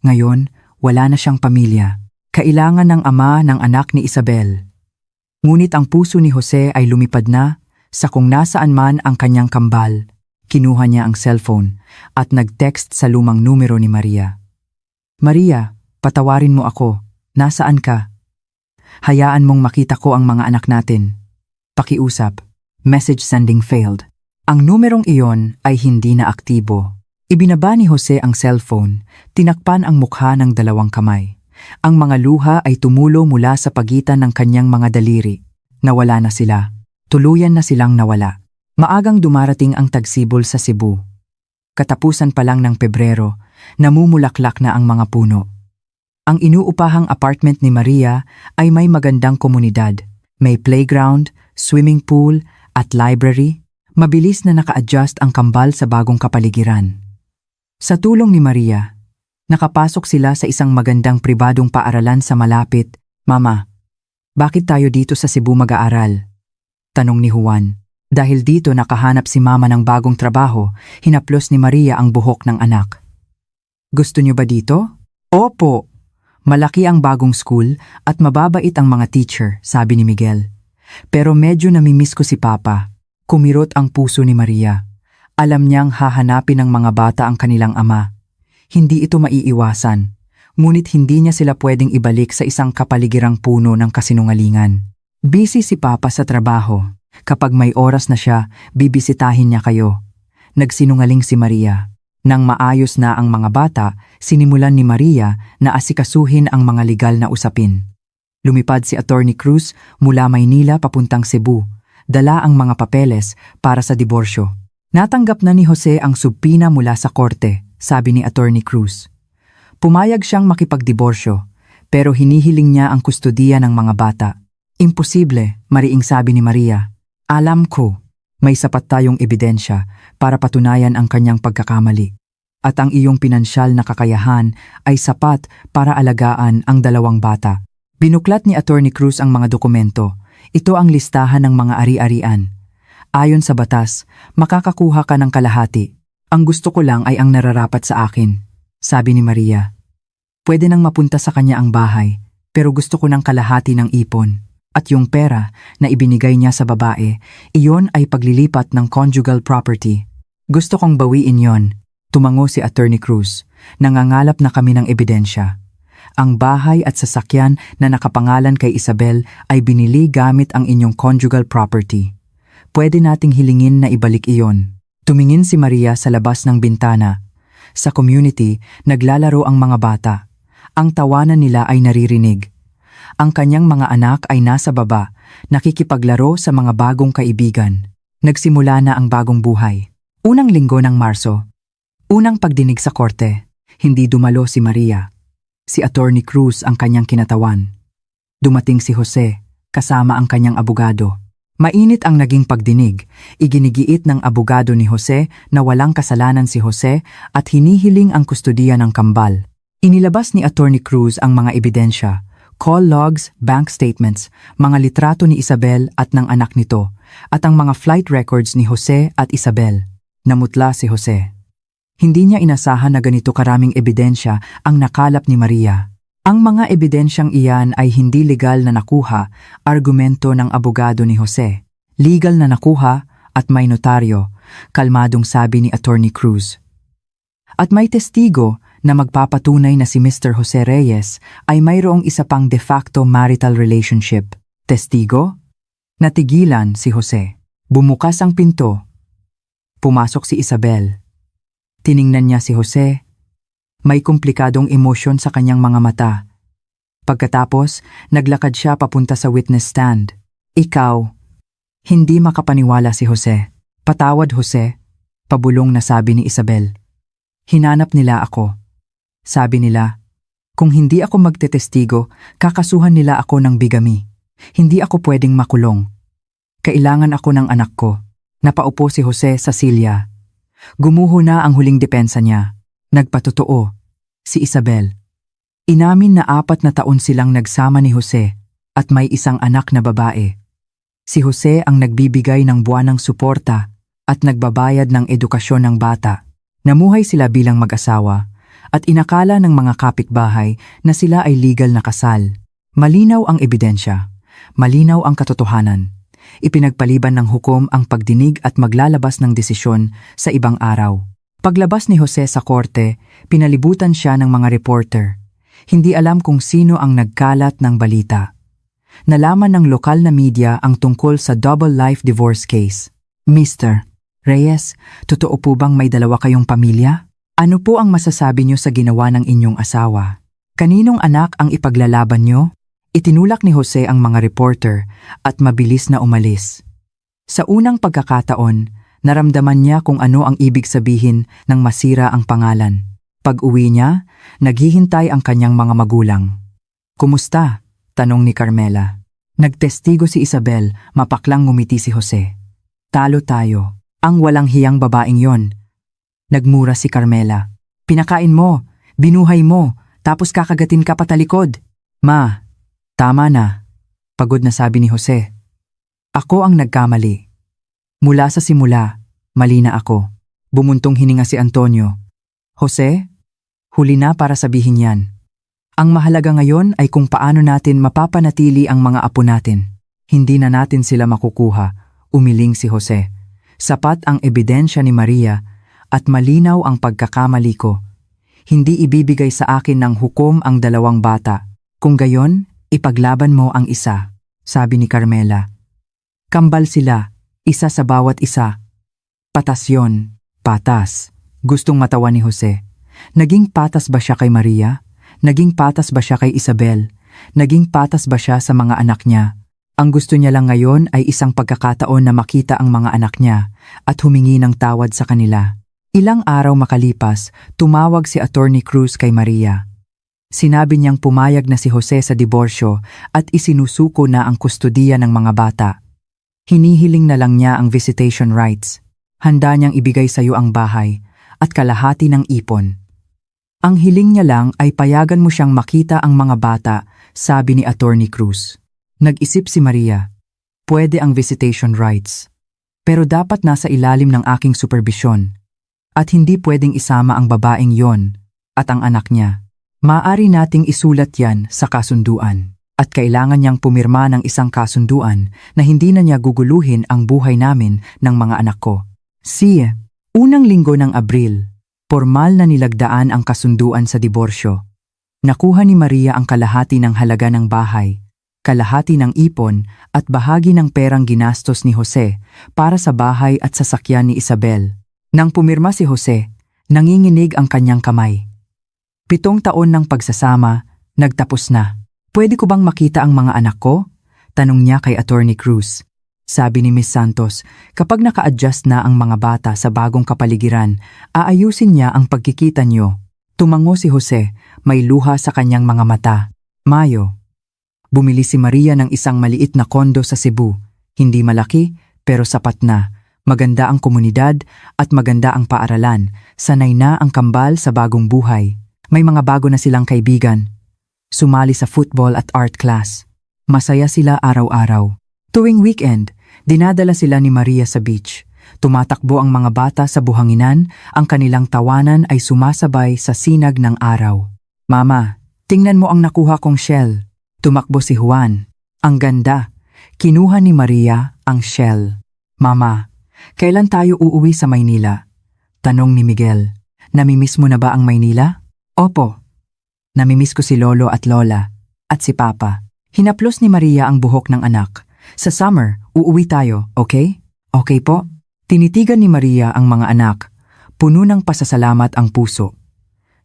Ngayon, wala na siyang pamilya. Kailangan ng ama ng anak ni Isabel. Ngunit ang puso ni Jose ay lumipad na sa kung nasaan man ang kanyang kambal. Kinuha niya ang cellphone at nag-text sa lumang numero ni Maria. Maria, patawarin mo ako. Nasaan ka? Hayaan mong makita ko ang mga anak natin. Pakiusap. Message sending failed. Ang numerong iyon ay hindi na aktibo. Ibinaba ni Jose ang cellphone, tinakpan ang mukha ng 2 kamay. Ang mga luha ay tumulo mula sa pagitan ng kanyang mga daliri. Nawala na sila. Tuluyan na silang nawala. Maagang dumarating ang tagsibol sa Cebu. Katapusan pa lang ng Pebrero, namumulaklak na ang mga puno. Ang inuupahang apartment ni Maria ay may magandang komunidad. May playground, swimming pool, at library. Mabilis na naka-adjust ang kambal sa bagong kapaligiran. Sa tulong ni Maria, nakapasok sila sa isang magandang pribadong paaralan sa malapit. Mama, bakit tayo dito sa Cebu mag-aaral? Tanong ni Juan. Dahil dito nakahanap si Mama ng bagong trabaho, hinaplos ni Maria ang buhok ng anak. Gusto niyo ba dito? Opo. Malaki ang bagong school at mababait ang mga teacher, sabi ni Miguel. Pero medyo namimiss ko si Papa. Kumirot ang puso ni Maria. Alam niyang hahanapin ng mga bata ang kanilang ama. Hindi ito maiiwasan. Ngunit hindi niya sila pwedeng ibalik sa isang kapaligirang puno ng kasinungalingan. Busy si Papa sa trabaho. Kapag may oras na siya, bibisitahin niya kayo. Nagsinungaling si Maria. Nang maayos na ang mga bata, sinimulan ni Maria na asikasuhin ang mga legal na usapin. Lumipad si Attorney Cruz mula Maynila papuntang Cebu, dala ang mga papeles para sa diborsyo. Natanggap na ni Jose ang subpina mula sa korte, sabi ni Attorney Cruz. Pumayag siyang makipagdiborsyo, pero hinihiling niya ang kustodiya ng mga bata. Imposible, mariing sabi ni Maria. Alam ko, may sapat tayong ebidensya para patunayan ang kanyang pagkakamali. at ang iyong pinansyal na kakayahan ay sapat para alagaan ang dalawang bata. Binuklat ni Attorney Cruz ang mga dokumento. Ito ang listahan ng mga ari-arian. Ayon sa batas, makakakuha ka ng kalahati. Ang gusto ko lang ay ang nararapat sa akin, sabi ni Maria. Pwede nang mapunta sa kanya ang bahay, pero gusto ko ng kalahati ng ipon. At yung pera na ibinigay niya sa babae, iyon ay paglilipat ng conjugal property. Gusto kong bawiin yon. Tumango si Attorney Cruz. Nangangalap na kami ng ebidensya. Ang bahay at sasakyan na nakapangalan kay Isabel ay binili gamit ang inyong conjugal property. Pwede nating hilingin na ibalik iyon. Tumingin si Maria sa labas ng bintana. Sa community, naglalaro ang mga bata. Ang tawanan nila ay naririnig. Ang kanyang mga anak ay nasa baba, nakikipaglaro sa mga bagong kaibigan. Nagsimula na ang bagong buhay. Unang linggo ng Marso. Unang pagdinig sa korte, hindi dumalo si Maria. Si Attorney Cruz ang kanyang kinatawan. Dumating si Jose, kasama ang kanyang abogado. Mainit ang naging pagdinig. Iginigiit ng abogado ni Jose na walang kasalanan si Jose at hinihiling ang kustodiya ng kambal. Inilabas ni Attorney Cruz ang mga ebidensya, call logs, bank statements, mga litrato ni Isabel at ng anak nito, at ang mga flight records ni Jose at Isabel. Namutla si Jose. Hindi niya inasahan na ganito karaming ebidensya ang nakalap ni Maria. Ang mga ebidensyang iyan ay hindi legal na nakuha, argumento ng abogado ni Jose. Legal na nakuha at may notaryo, kalmadong sabi ni Attorney Cruz. At may testigo na magpapatunay na si Mr. Jose Reyes ay mayroong isa pang de facto marital relationship. Testigo? Natigilan si Jose. Bumukas ang pinto. Pumasok si Isabel. Tiningnan niya si Jose. May komplikadong emosyon sa kanyang mga mata. Pagkatapos, naglakad siya papunta sa witness stand. Ikaw. Hindi makapaniwala si Jose. Patawad, Jose. Pabulong na sabi ni Isabel. Hinanap nila ako. Sabi nila, kung hindi ako magtetestigo, kakasuhan nila ako ng bigami. Hindi ako pwedeng makulong. Kailangan ako ng anak ko. Napaupo si Jose sa silya. Gumuho na ang huling depensa niya. Nagpatotoo. Si Isabel. Inamin na 4 na taon silang nagsama ni Jose at may isang anak na babae. Si Jose ang nagbibigay ng buwanang suporta at nagbabayad ng edukasyon ng bata. Namuhay sila bilang mag-asawa at inakala ng mga kapitbahay na sila ay legal na kasal. Malinaw ang ebidensya. Malinaw ang katotohanan. Ipinagpaliban ng hukom ang pagdinig at maglalabas ng desisyon sa ibang araw. Paglabas ni Jose sa korte, pinalibutan siya ng mga reporter. Hindi alam kung sino ang nagkalat ng balita. Nalaman ng lokal na media ang tungkol sa double life divorce case. Mr. Reyes, totoo po bang may 2 kayong pamilya? Ano po ang masasabi niyo sa ginawa ng inyong asawa? Kaninong anak ang ipaglalaban niyo? Itinulak ni Jose ang mga reporter at mabilis na umalis. Sa unang pagkakataon, naramdaman niya kung ano ang ibig sabihin ng masira ang pangalan. Pag-uwi niya, naghihintay ang kanyang mga magulang. Kumusta? Tanong ni Carmela. Nagtestigo si Isabel, mapaklang ngumiti si Jose. Talo tayo. Ang walang hiyang babaeng yon. Nagmura si Carmela. Pinakain mo, binuhay mo, tapos kakagatin ka patalikod. Ma, tama na. Pagod na sabi ni Jose. Ako ang nagkamali. Mula sa simula, mali na ako. Bumuntong hininga si Antonio. Jose, huli na para sabihin yan. Ang mahalaga ngayon ay kung paano natin mapapanatili ang mga apo natin. Hindi na natin sila makukuha, umiling si Jose. Sapat ang ebidensya ni Maria at malinaw ang pagkakamali ko. Hindi ibibigay sa akin ng hukom ang 2 bata. Kung gayon, ipaglaban mo ang isa, sabi ni Carmela. Kambal sila, isa sa bawat isa. Patas yon, patas. Gustong matawa ni Jose. Naging patas ba siya kay Maria? Naging patas ba siya kay Isabel? Naging patas ba siya sa mga anak niya? Ang gusto niya lang ngayon ay isang pagkakataon na makita ang mga anak niya at humingi ng tawad sa kanila. Ilang araw makalipas, tumawag si Attorney Cruz kay Maria. Sinabi niyang pumayag na si Jose sa diborsyo at isinusuko na ang kustodiya ng mga bata. Hinihiling na lang niya ang visitation rights. Handa niyang ibigay sa iyo ang bahay at kalahati ng ipon. Ang hiling niya lang ay payagan mo siyang makita ang mga bata, sabi ni Attorney Cruz. Nag-isip si Maria. Pwede ang visitation rights. Pero dapat nasa ilalim ng aking superbisyon. At hindi pwedeng isama ang babaeng yon at ang anak niya. Maaari nating isulat yan sa kasunduan. At kailangan niyang pumirma ng isang kasunduan na hindi na niya guguluhin ang buhay namin ng mga anak ko. Unang linggo ng Abril, formal na nilagdaan ang kasunduan sa diborsyo. Nakuha ni Maria ang kalahati ng halaga ng bahay, kalahati ng ipon at bahagi ng perang ginastos ni Jose para sa bahay at sasakyan ni Isabel. Nang pumirma si Jose, nanginginig ang kanyang kamay. 7 taon ng pagsasama, nagtapos na. Pwede ko bang makita ang mga anak ko? Tanong niya kay Attorney Cruz. Sabi ni Miss Santos, kapag naka-adjust na ang mga bata sa bagong kapaligiran, aayusin niya ang pagkikita niyo. Tumango si Jose, may luha sa kanyang mga mata. Mayo. Bumili si Maria ng isang maliit na kondo sa Cebu. Hindi malaki, pero sapat na. Maganda ang komunidad at maganda ang paaralan. Sanay na ang kambal sa bagong buhay. May mga bago na silang kaibigan. Sumali sa football at art class. Masaya sila araw-araw. Tuwing weekend, dinadala sila ni Maria sa beach. Tumatakbo ang mga bata sa buhanginan, ang kanilang tawanan ay sumasabay sa sinag ng araw. Mama, tingnan mo ang nakuha kong shell. Tumakbo si Juan. Ang ganda. Kinuha ni Maria ang shell. Mama, kailan tayo uuwi sa Maynila? Tanong ni Miguel. Namimiss mo na ba ang Maynila? Opo. Namimiss ko si Lolo at Lola, at si Papa. Hinaplos ni Maria ang buhok ng anak. Sa summer, uuwi tayo, okay? Okay po? Tinitigan ni Maria ang mga anak. Puno ng pasasalamat ang puso.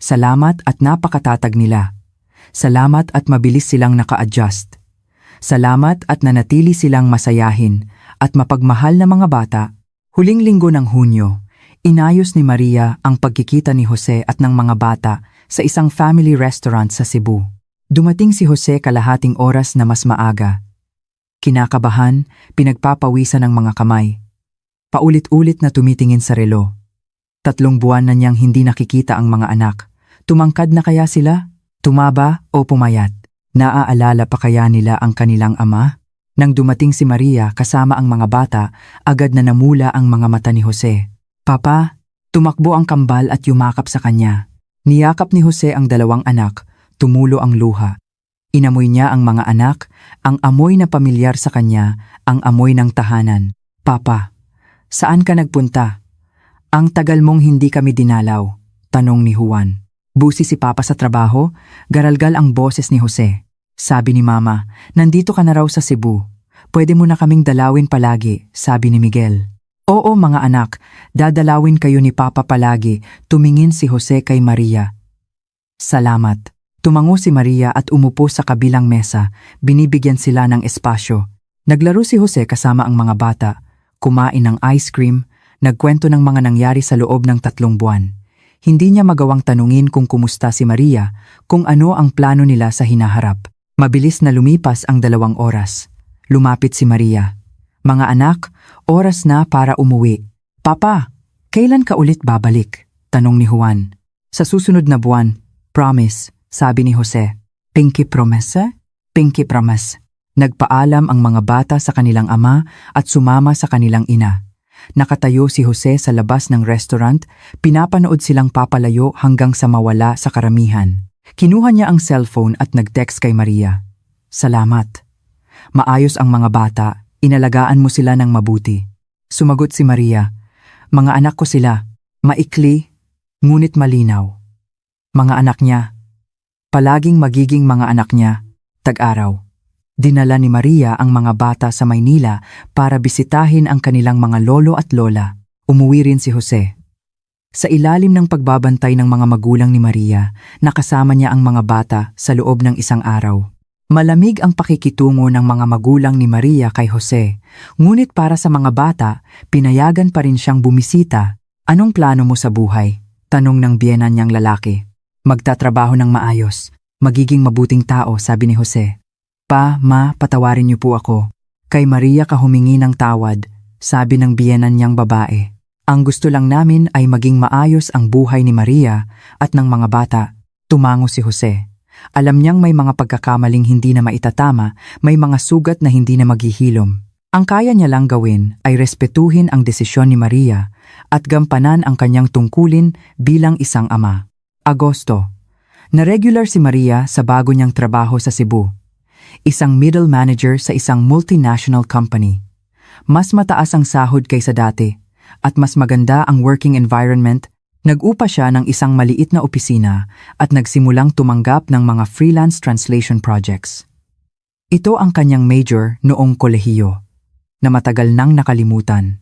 Salamat at napakatatag nila. Salamat at mabilis silang naka-adjust. Salamat at nanatili silang masayahin at mapagmahal na mga bata. Huling linggo ng Hunyo, inayos ni Maria ang pagkikita ni Jose at ng mga bata sa isang family restaurant sa Cebu. Dumating si Jose kalahating oras na mas maaga. Kinakabahan, pinagpapawisan ng mga kamay. Paulit-ulit na tumitingin sa relo. 3 buwan na niyang hindi nakikita ang mga anak. Tumangkad na kaya sila? Tumaba o pumayat? Naaalala pa kaya nila ang kanilang ama? Nang dumating si Maria kasama ang mga bata, agad na namula ang mga mata ni Jose. Papa, tumakbo ang kambal at yumakap sa kanya. Niyakap ni Jose ang 2 anak, tumulo ang luha. Inamoy niya ang mga anak, ang amoy na pamilyar sa kanya, ang amoy ng tahanan. Papa, saan ka nagpunta? Ang tagal mong hindi kami dinalaw, tanong ni Juan. Busi si Papa sa trabaho, garalgal ang boses ni Jose. Sabi ni Mama, nandito ka na raw sa Cebu. Pwede mo na kaming dalawin palagi, sabi ni Miguel. Oo mga anak, dadalawin kayo ni Papa palagi, tumingin si Jose kay Maria. Salamat. Tumango si Maria at umupo sa kabilang mesa, binibigyan sila ng espasyo. Naglaro si Jose kasama ang mga bata, kumain ng ice cream, nagkwento ng mga nangyari sa loob ng 3 buwan. Hindi niya magawang tanungin kung kumusta si Maria, kung ano ang plano nila sa hinaharap. Mabilis na lumipas ang 2 oras. Lumapit si Maria. Mga anak, oras na para umuwi. Papa, kailan ka ulit babalik? Tanong ni Juan. Sa susunod na buwan, promise, sabi ni Jose. Pinky promise? Pinky promise. Nagpaalam ang mga bata sa kanilang ama at sumama sa kanilang ina. Nakatayo si Jose sa labas ng restaurant, pinapanood silang papalayo hanggang sa mawala sa karamihan. Kinuha niya ang cellphone at nag-text kay Maria. Salamat. Maayos ang mga bata. Inalagaan mo sila ng mabuti. Sumagot si Maria, mga anak ko sila, maikli, ngunit malinaw. Mga anak niya, palaging magiging mga anak niya, tag-araw. Dinala ni Maria ang mga bata sa Maynila para bisitahin ang kanilang mga lolo at lola. Umuwi rin si Jose. Sa ilalim ng pagbabantay ng mga magulang ni Maria, nakasama niya ang mga bata sa loob ng isang araw. Malamig ang pakikitungo ng mga magulang ni Maria kay Jose, ngunit para sa mga bata, pinayagan pa rin siyang bumisita. Anong plano mo sa buhay? Tanong ng biyenan niyang lalaki. Magtatrabaho ng maayos, magiging mabuting tao, sabi ni Jose. Pa, ma, patawarin niyo po ako. Kay Maria ka humingi ng tawad, sabi ng biyenan niyang babae. Ang gusto lang namin ay maging maayos ang buhay ni Maria at ng mga bata. Tumango si Jose. Alam niyang may mga pagkakamaling hindi na maitatama, may mga sugat na hindi na maghihilom. Ang kaya niya lang gawin ay respetuhin ang desisyon ni Maria at gampanan ang kanyang tungkulin bilang isang ama. Agosto. Na-regular si Maria sa bago niyang trabaho sa Cebu. Isang middle manager sa isang multinational company. Mas mataas ang sahod kaysa dati at mas maganda ang working environment. Nag-upa siya ng isang maliit na opisina at nagsimulang tumanggap ng mga freelance translation projects. Ito ang kanyang major noong kolehiyo, na matagal nang nakalimutan.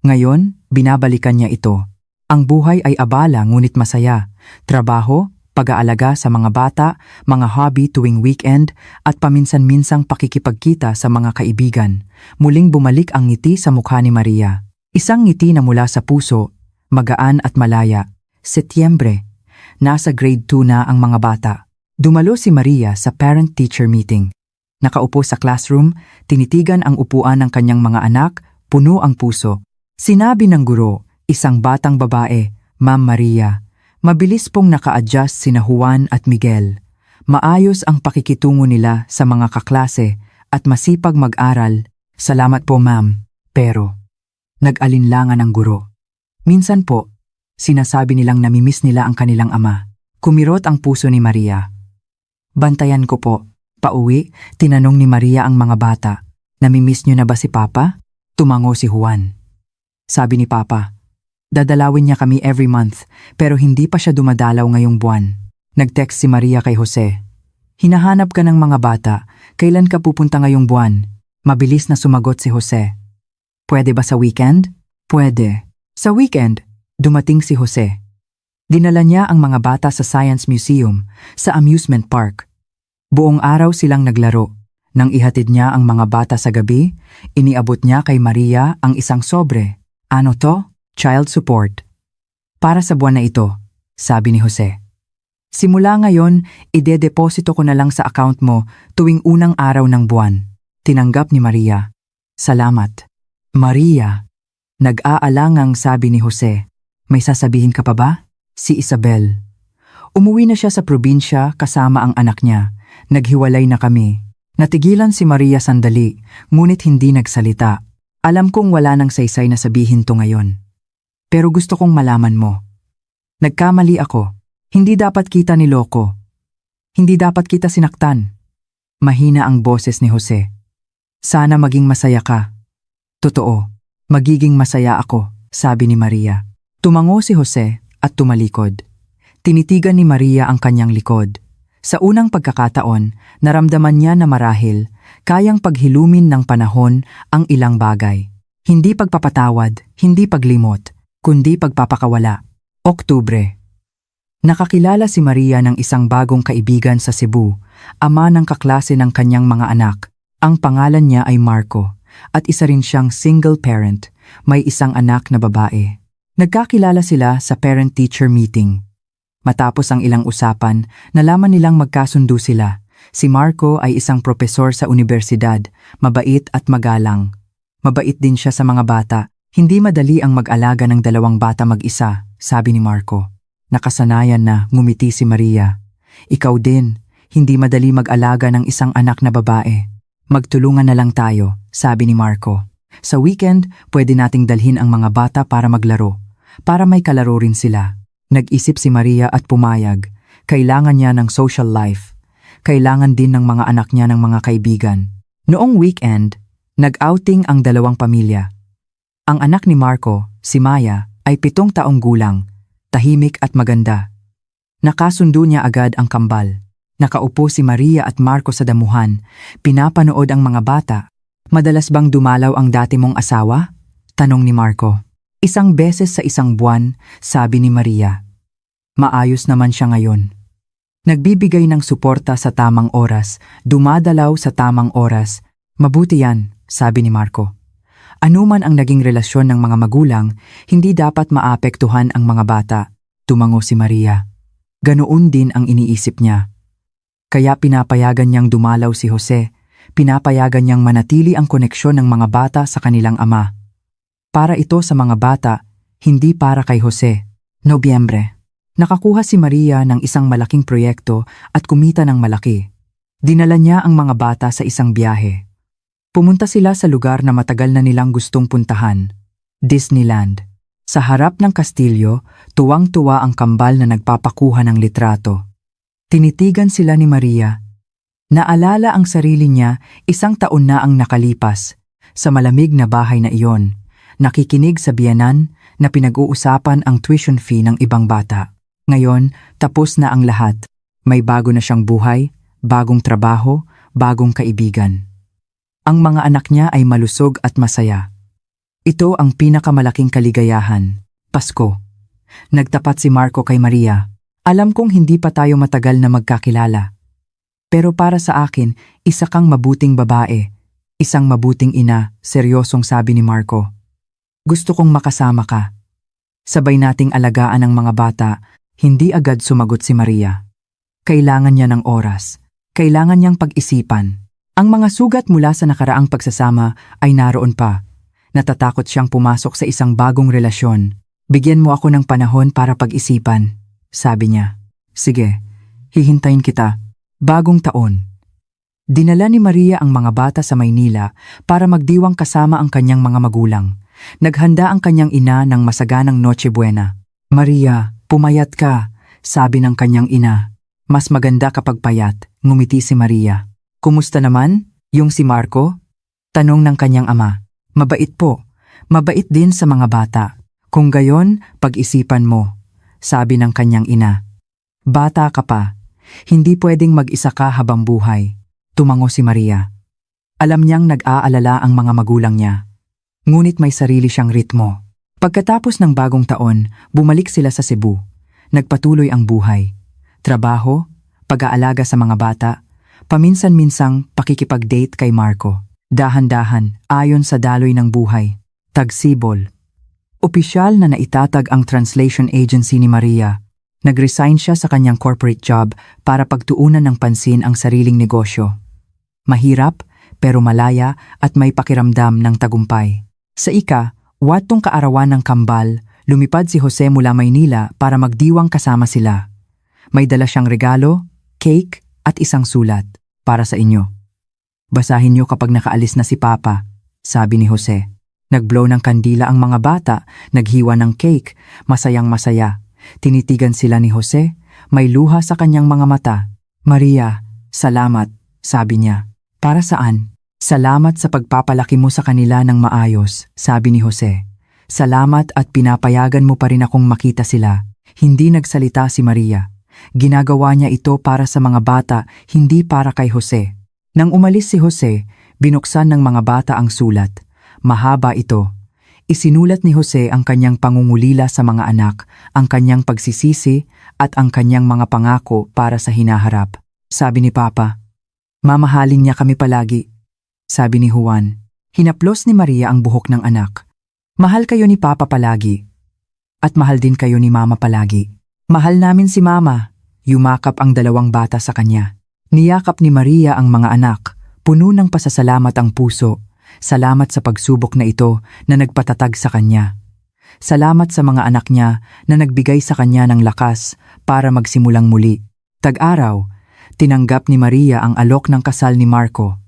Ngayon, binabalikan niya ito. Ang buhay ay abala ngunit masaya. Trabaho, pag-aalaga sa mga bata, mga hobby tuwing weekend, at paminsan-minsang pakikipagkita sa mga kaibigan. Muling bumalik ang ngiti sa mukha ni Maria. Isang ngiti na mula sa puso, magaan at malaya. Setyembre. Nasa grade 2 na ang mga bata. Dumalo si Maria sa parent-teacher meeting. Nakaupo sa classroom, tinitigan ang upuan ng kanyang mga anak, puno ang puso. Sinabi ng guro, isang batang babae, Ma'am Maria, mabilis pong naka-adjust sina Juan at Miguel. Maayos ang pakikitungo nila sa mga kaklase at masipag mag-aral. Salamat po ma'am. Pero, nag-alinlangan ang guro. Minsan po, sinasabi nilang namimiss nila ang kanilang ama. Kumirot ang puso ni Maria. Bantayan ko po. Pauwi, tinanong ni Maria ang mga bata. Namimiss niyo na ba si Papa? Tumango si Juan. Sabi ni Papa, dadalawin niya kami every month pero hindi pa siya dumadalaw ngayong buwan. Nag-text si Maria kay Jose. Hinahanap ka ng mga bata, kailan ka pupunta ngayong buwan? Mabilis na sumagot si Jose. Pwede ba sa weekend? Pwede. Sa weekend, dumating si Jose. Dinala niya ang mga bata sa Science Museum, sa amusement park. Buong araw silang naglaro. Nang ihatid niya ang mga bata sa gabi, iniabot niya kay Maria ang isang sobre. Ano to? Child support. Para sa buwan na ito, sabi ni Jose. Simula ngayon, ide-deposito ko na lang sa account mo tuwing unang araw ng buwan. Tinanggap ni Maria. Salamat. Maria. Nag-aalangang sabi ni Jose. May sasabihin ka pa ba? Si Isabel. Umuwi na siya sa probinsya kasama ang anak niya. Naghiwalay na kami. Natigilan si Maria sandali, ngunit hindi nagsalita. Alam kong wala nang saysay na sabihin to ngayon. Pero gusto kong malaman mo. Nagkamali ako. Hindi dapat kita niloko. Hindi dapat kita sinaktan. Mahina ang boses ni Jose. Sana maging masaya ka. Totoo, magiging masaya ako, sabi ni Maria. Tumango si Jose at tumalikod. Tinitigan ni Maria ang kanyang likod. Sa unang pagkakataon, naramdaman niya na marahil kayang paghilumin ng panahon ang ilang bagay. Hindi pagpapatawad, hindi paglimot, kundi pagpapakawala. Oktubre. Nakakilala si Maria ng isang bagong kaibigan sa Cebu, ama ng kaklase ng kanyang mga anak. Ang pangalan niya ay Marco, at isa rin siyang single parent, may isang anak na babae. Nagkakilala sila sa parent-teacher meeting. Matapos ang ilang usapan, nalaman nilang magkasundo sila. Si Marco ay isang propesor sa universidad, mabait at magalang. Mabait din siya sa mga bata. Hindi madali ang mag-alaga ng 2 bata mag-isa, sabi ni Marco. Nakasanayan na, ngumiti si Maria. Ikaw din, hindi madali mag-alaga ng isang anak na babae. Magtulungan na lang tayo, sabi ni Marco. Sa weekend, pwede nating dalhin ang mga bata para maglaro, para may kalaro rin sila. Nag-isip si Maria at pumayag. Kailangan niya ng social life. Kailangan din ng mga anak niya ng mga kaibigan. Noong weekend, nag-outing ang 2 pamilya. Ang anak ni Marco, si Maya, ay 7 taong gulang, tahimik at maganda. Nakasundo niya agad ang kambal. Nakaupo si Maria at Marco sa damuhan, pinapanood ang mga bata. Madalas bang dumalaw ang dati mong asawa? Tanong ni Marco. 1 beses sa 1 buwan, sabi ni Maria. Maayos naman siya ngayon. Nagbibigay ng suporta sa tamang oras, dumadalaw sa tamang oras. Mabuti yan, sabi ni Marco. Anuman ang naging relasyon ng mga magulang, hindi dapat maapektuhan ang mga bata. Tumango si Maria. Ganoon din ang iniisip niya. Kaya pinapayagan niyang dumalaw si Jose, pinapayagan niyang manatili ang koneksyon ng mga bata sa kanilang ama. Para ito sa mga bata, hindi para kay Jose. Nobyembre. Nakakuha si Maria ng isang malaking proyekto at kumita ng malaki. Dinala niya ang mga bata sa isang biyahe. Pumunta sila sa lugar na matagal na nilang gustong puntahan, Disneyland. Sa harap ng kastilyo, tuwang-tuwa ang kambal na nagpapakuha ng litrato. Tinitigan sila ni Maria. Naalala ang sarili niya, 1 taon na ang nakalipas, sa malamig na bahay na iyon, nakikinig sa biyenan na pinag-uusapan ang tuition fee ng ibang bata. Ngayon, tapos na ang lahat. May bago na siyang buhay, bagong trabaho, bagong kaibigan. Ang mga anak niya ay malusog at masaya. Ito ang pinakamalaking kaligayahan, Pasko. Nagtapat si Marco kay Maria. Alam kong hindi pa tayo matagal na magkakilala. Pero para sa akin, isa kang mabuting babae, isang mabuting ina, seryosong sabi ni Marco. Gusto kong makasama ka. Sabay nating alagaan ang mga bata, hindi agad sumagot si Maria. Kailangan niya ng oras, kailangan niyang pag-isipan. Ang mga sugat mula sa nakaraang pagsasama ay naroon pa. Natatakot siyang pumasok sa isang bagong relasyon. Bigyan mo ako ng panahon para pag-isipan, sabi niya. Sige, hihintayin kita. Bagong taon. Dinala ni Maria ang mga bata sa Maynila para magdiwang kasama ang kanyang mga magulang. Naghanda ang kanyang ina ng masaganang Noche Buena. Maria, pumayat ka, sabi ng kanyang ina. Mas maganda kapag payat, ngumiti si Maria. Kumusta naman, yung si Marco? Tanong ng kanyang ama. Mabait po, mabait din sa mga bata. Kung gayon, pag-isipan mo, sabi ng kanyang ina. Bata ka pa. Hindi pwedeng mag-isa ka habang buhay, tumango si Maria. Alam niyang nag-aalala ang mga magulang niya. Ngunit may sarili siyang ritmo. Pagkatapos ng bagong taon, bumalik sila sa Cebu. Nagpatuloy ang buhay. Trabaho, pag-aalaga sa mga bata, paminsan-minsang pakikipag-date kay Marco. Dahan-dahan, ayon sa daloy ng buhay. Tagsibol. Opisyal na naitatag ang translation agency ni Maria. Nag-resign siya sa kanyang corporate job para pagtuunan ng pansin ang sariling negosyo. Mahirap, pero malaya at may pakiramdam ng tagumpay. Sa watong kaarawan ng kambal, lumipad si Jose mula Maynila para magdiwang kasama sila. May dala siyang regalo, cake at isang sulat para sa inyo. Basahin niyo kapag nakaalis na si Papa, sabi ni Jose. Nagblow ng kandila ang mga bata, naghiwa ng cake, masayang masaya. Tinitigan sila ni Jose, may luha sa kanyang mga mata. Maria, salamat, sabi niya. Para saan? Salamat sa pagpapalaki mo sa kanila ng maayos, sabi ni Jose. Salamat at pinapayagan mo pa rin akong makita sila. Hindi nagsalita si Maria. Ginagawa niya ito para sa mga bata, hindi para kay Jose. Nang umalis si Jose, binuksan ng mga bata ang sulat. Mahaba ito. Isinulat ni Jose ang kanyang pangungulila sa mga anak, ang kanyang pagsisisi at ang kanyang mga pangako para sa hinaharap. Sabi ni Papa, mamahalin niya kami palagi. Sabi ni Juan, hinaplos ni Maria ang buhok ng anak. Mahal kayo ni Papa palagi. At mahal din kayo ni Mama palagi. Mahal namin si Mama. Yumakap ang dalawang bata sa kanya. Niyakap ni Maria ang mga anak, puno ng pasasalamat ang puso. Salamat sa pagsubok na ito na nagpatatag sa kanya. Salamat sa mga anak niya na nagbigay sa kanya ng lakas para magsimulang muli. Tag-araw, tinanggap ni Maria ang alok ng kasal ni Marco.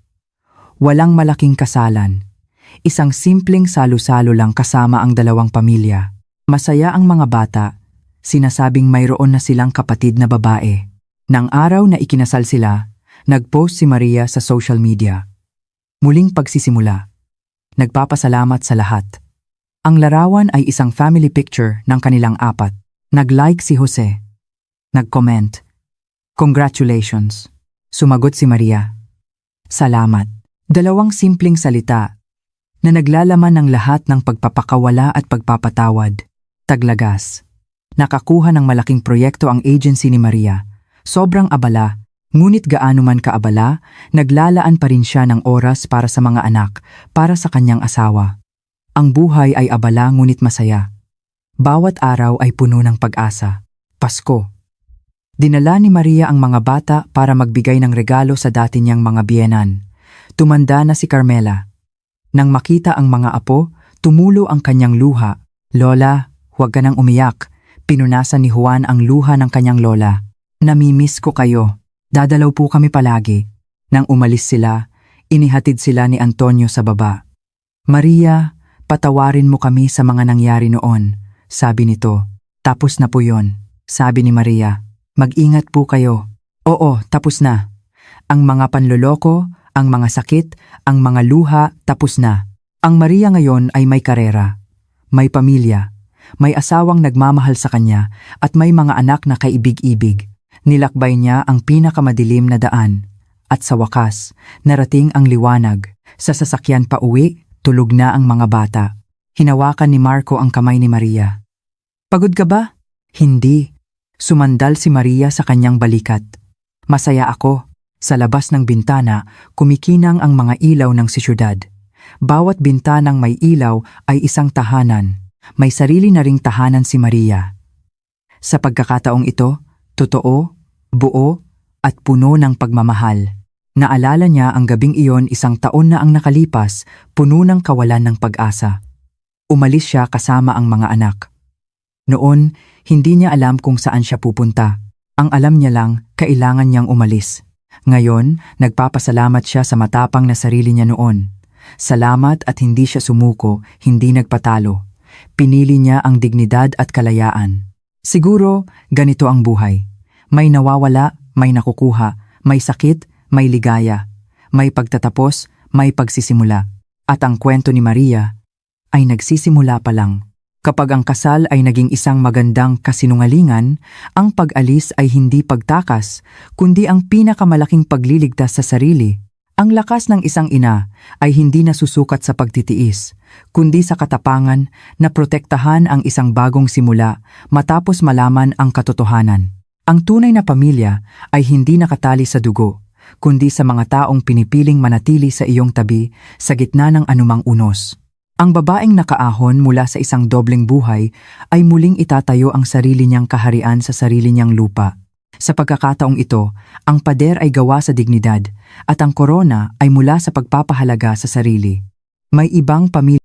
Walang malaking kasalan. Isang simpleng salo-salo lang kasama ang dalawang pamilya. Masaya ang mga bata. Sinasabing mayroon na silang kapatid na babae. Nang araw na ikinasal sila, nag-post si Maria sa social media. Muling pagsisimula. Nagpapasalamat sa lahat. Ang larawan ay isang family picture ng kanilang 4. Nag-like si Jose. Nag-comment. Congratulations. Sumagot si Maria. Salamat. 2 simpleng salita na naglalaman ng lahat ng pagpapakawala at pagpapatawad. Taglagas. Nakakuha ng malaking proyekto ang agency ni Maria. Sobrang abala. Ngunit gaano man kaabala, naglalaan pa rin siya ng oras para sa mga anak, para sa kanyang asawa. Ang buhay ay abala ngunit masaya. Bawat araw ay puno ng pag-asa. Pasko. Dinala ni Maria ang mga bata para magbigay ng regalo sa dati niyang mga biyenan. Tumanda na si Carmela. Nang makita ang mga apo, tumulo ang kanyang luha. Lola, huwag ka nang umiyak. Pinunasan ni Juan ang luha ng kanyang lola. Namimiss ko kayo. Dadalaw po kami palagi. Nang umalis sila, inihatid sila ni Antonio sa baba. Maria, patawarin mo kami sa mga nangyari noon, sabi nito. Tapos na po yon, sabi ni Maria. Mag-ingat po kayo. Oo, tapos na. Ang mga panloloko, ang mga sakit, ang mga luha, tapos na. Ang Maria ngayon ay may karera, may pamilya, may asawang nagmamahal sa kanya at may mga anak na kaibig-ibig. Nilakbay niya ang pinakamadilim na daan. At sa wakas, narating ang liwanag. Sa sasakyan pa uwi, tulog na ang mga bata. Hinawakan ni Marco ang kamay ni Maria. Pagod ka ba? Hindi. Sumandal si Maria sa kanyang balikat. Masaya ako. Sa labas ng bintana, kumikinang ang mga ilaw ng siyudad. Bawat bintanang may ilaw ay isang tahanan. May sarili na ring tahanan si Maria. Sa pagkakataong ito, totoo, buo, at puno ng pagmamahal. Naalala niya ang gabing iyon 1 taon na ang nakalipas, puno ng kawalan ng pag-asa. Umalis siya kasama ang mga anak. Noon, hindi niya alam kung saan siya pupunta. Ang alam niya lang, kailangan niyang umalis. Ngayon, nagpapasalamat siya sa matapang na sarili niya noon. Salamat at hindi siya sumuko, hindi nagpatalo. Pinili niya ang dignidad at kalayaan. Siguro, ganito ang buhay. May nawawala, may nakukuha, may sakit, may ligaya, may pagtatapos, may pagsisimula. At ang kwento ni Maria ay nagsisimula pa lang. Kapag ang kasal ay naging isang magandang kasinungalingan, ang pag-alis ay hindi pagtakas, kundi ang pinakamalaking pagliligtas sa sarili. Ang lakas ng isang ina ay hindi nasusukat sa pagtitiis, kundi sa katapangan na protektahan ang isang bagong simula matapos malaman ang katotohanan. Ang tunay na pamilya ay hindi nakatali sa dugo, kundi sa mga taong pinipiling manatili sa iyong tabi sa gitna ng anumang unos. Ang babaeng nakaahon mula sa isang dobleng buhay ay muling itatayo ang sarili niyang kaharian sa sarili niyang lupa. Sa pagkakataong ito, ang pader ay gawa sa dignidad at ang korona ay mula sa pagpapahalaga sa sarili. May ibang pamilya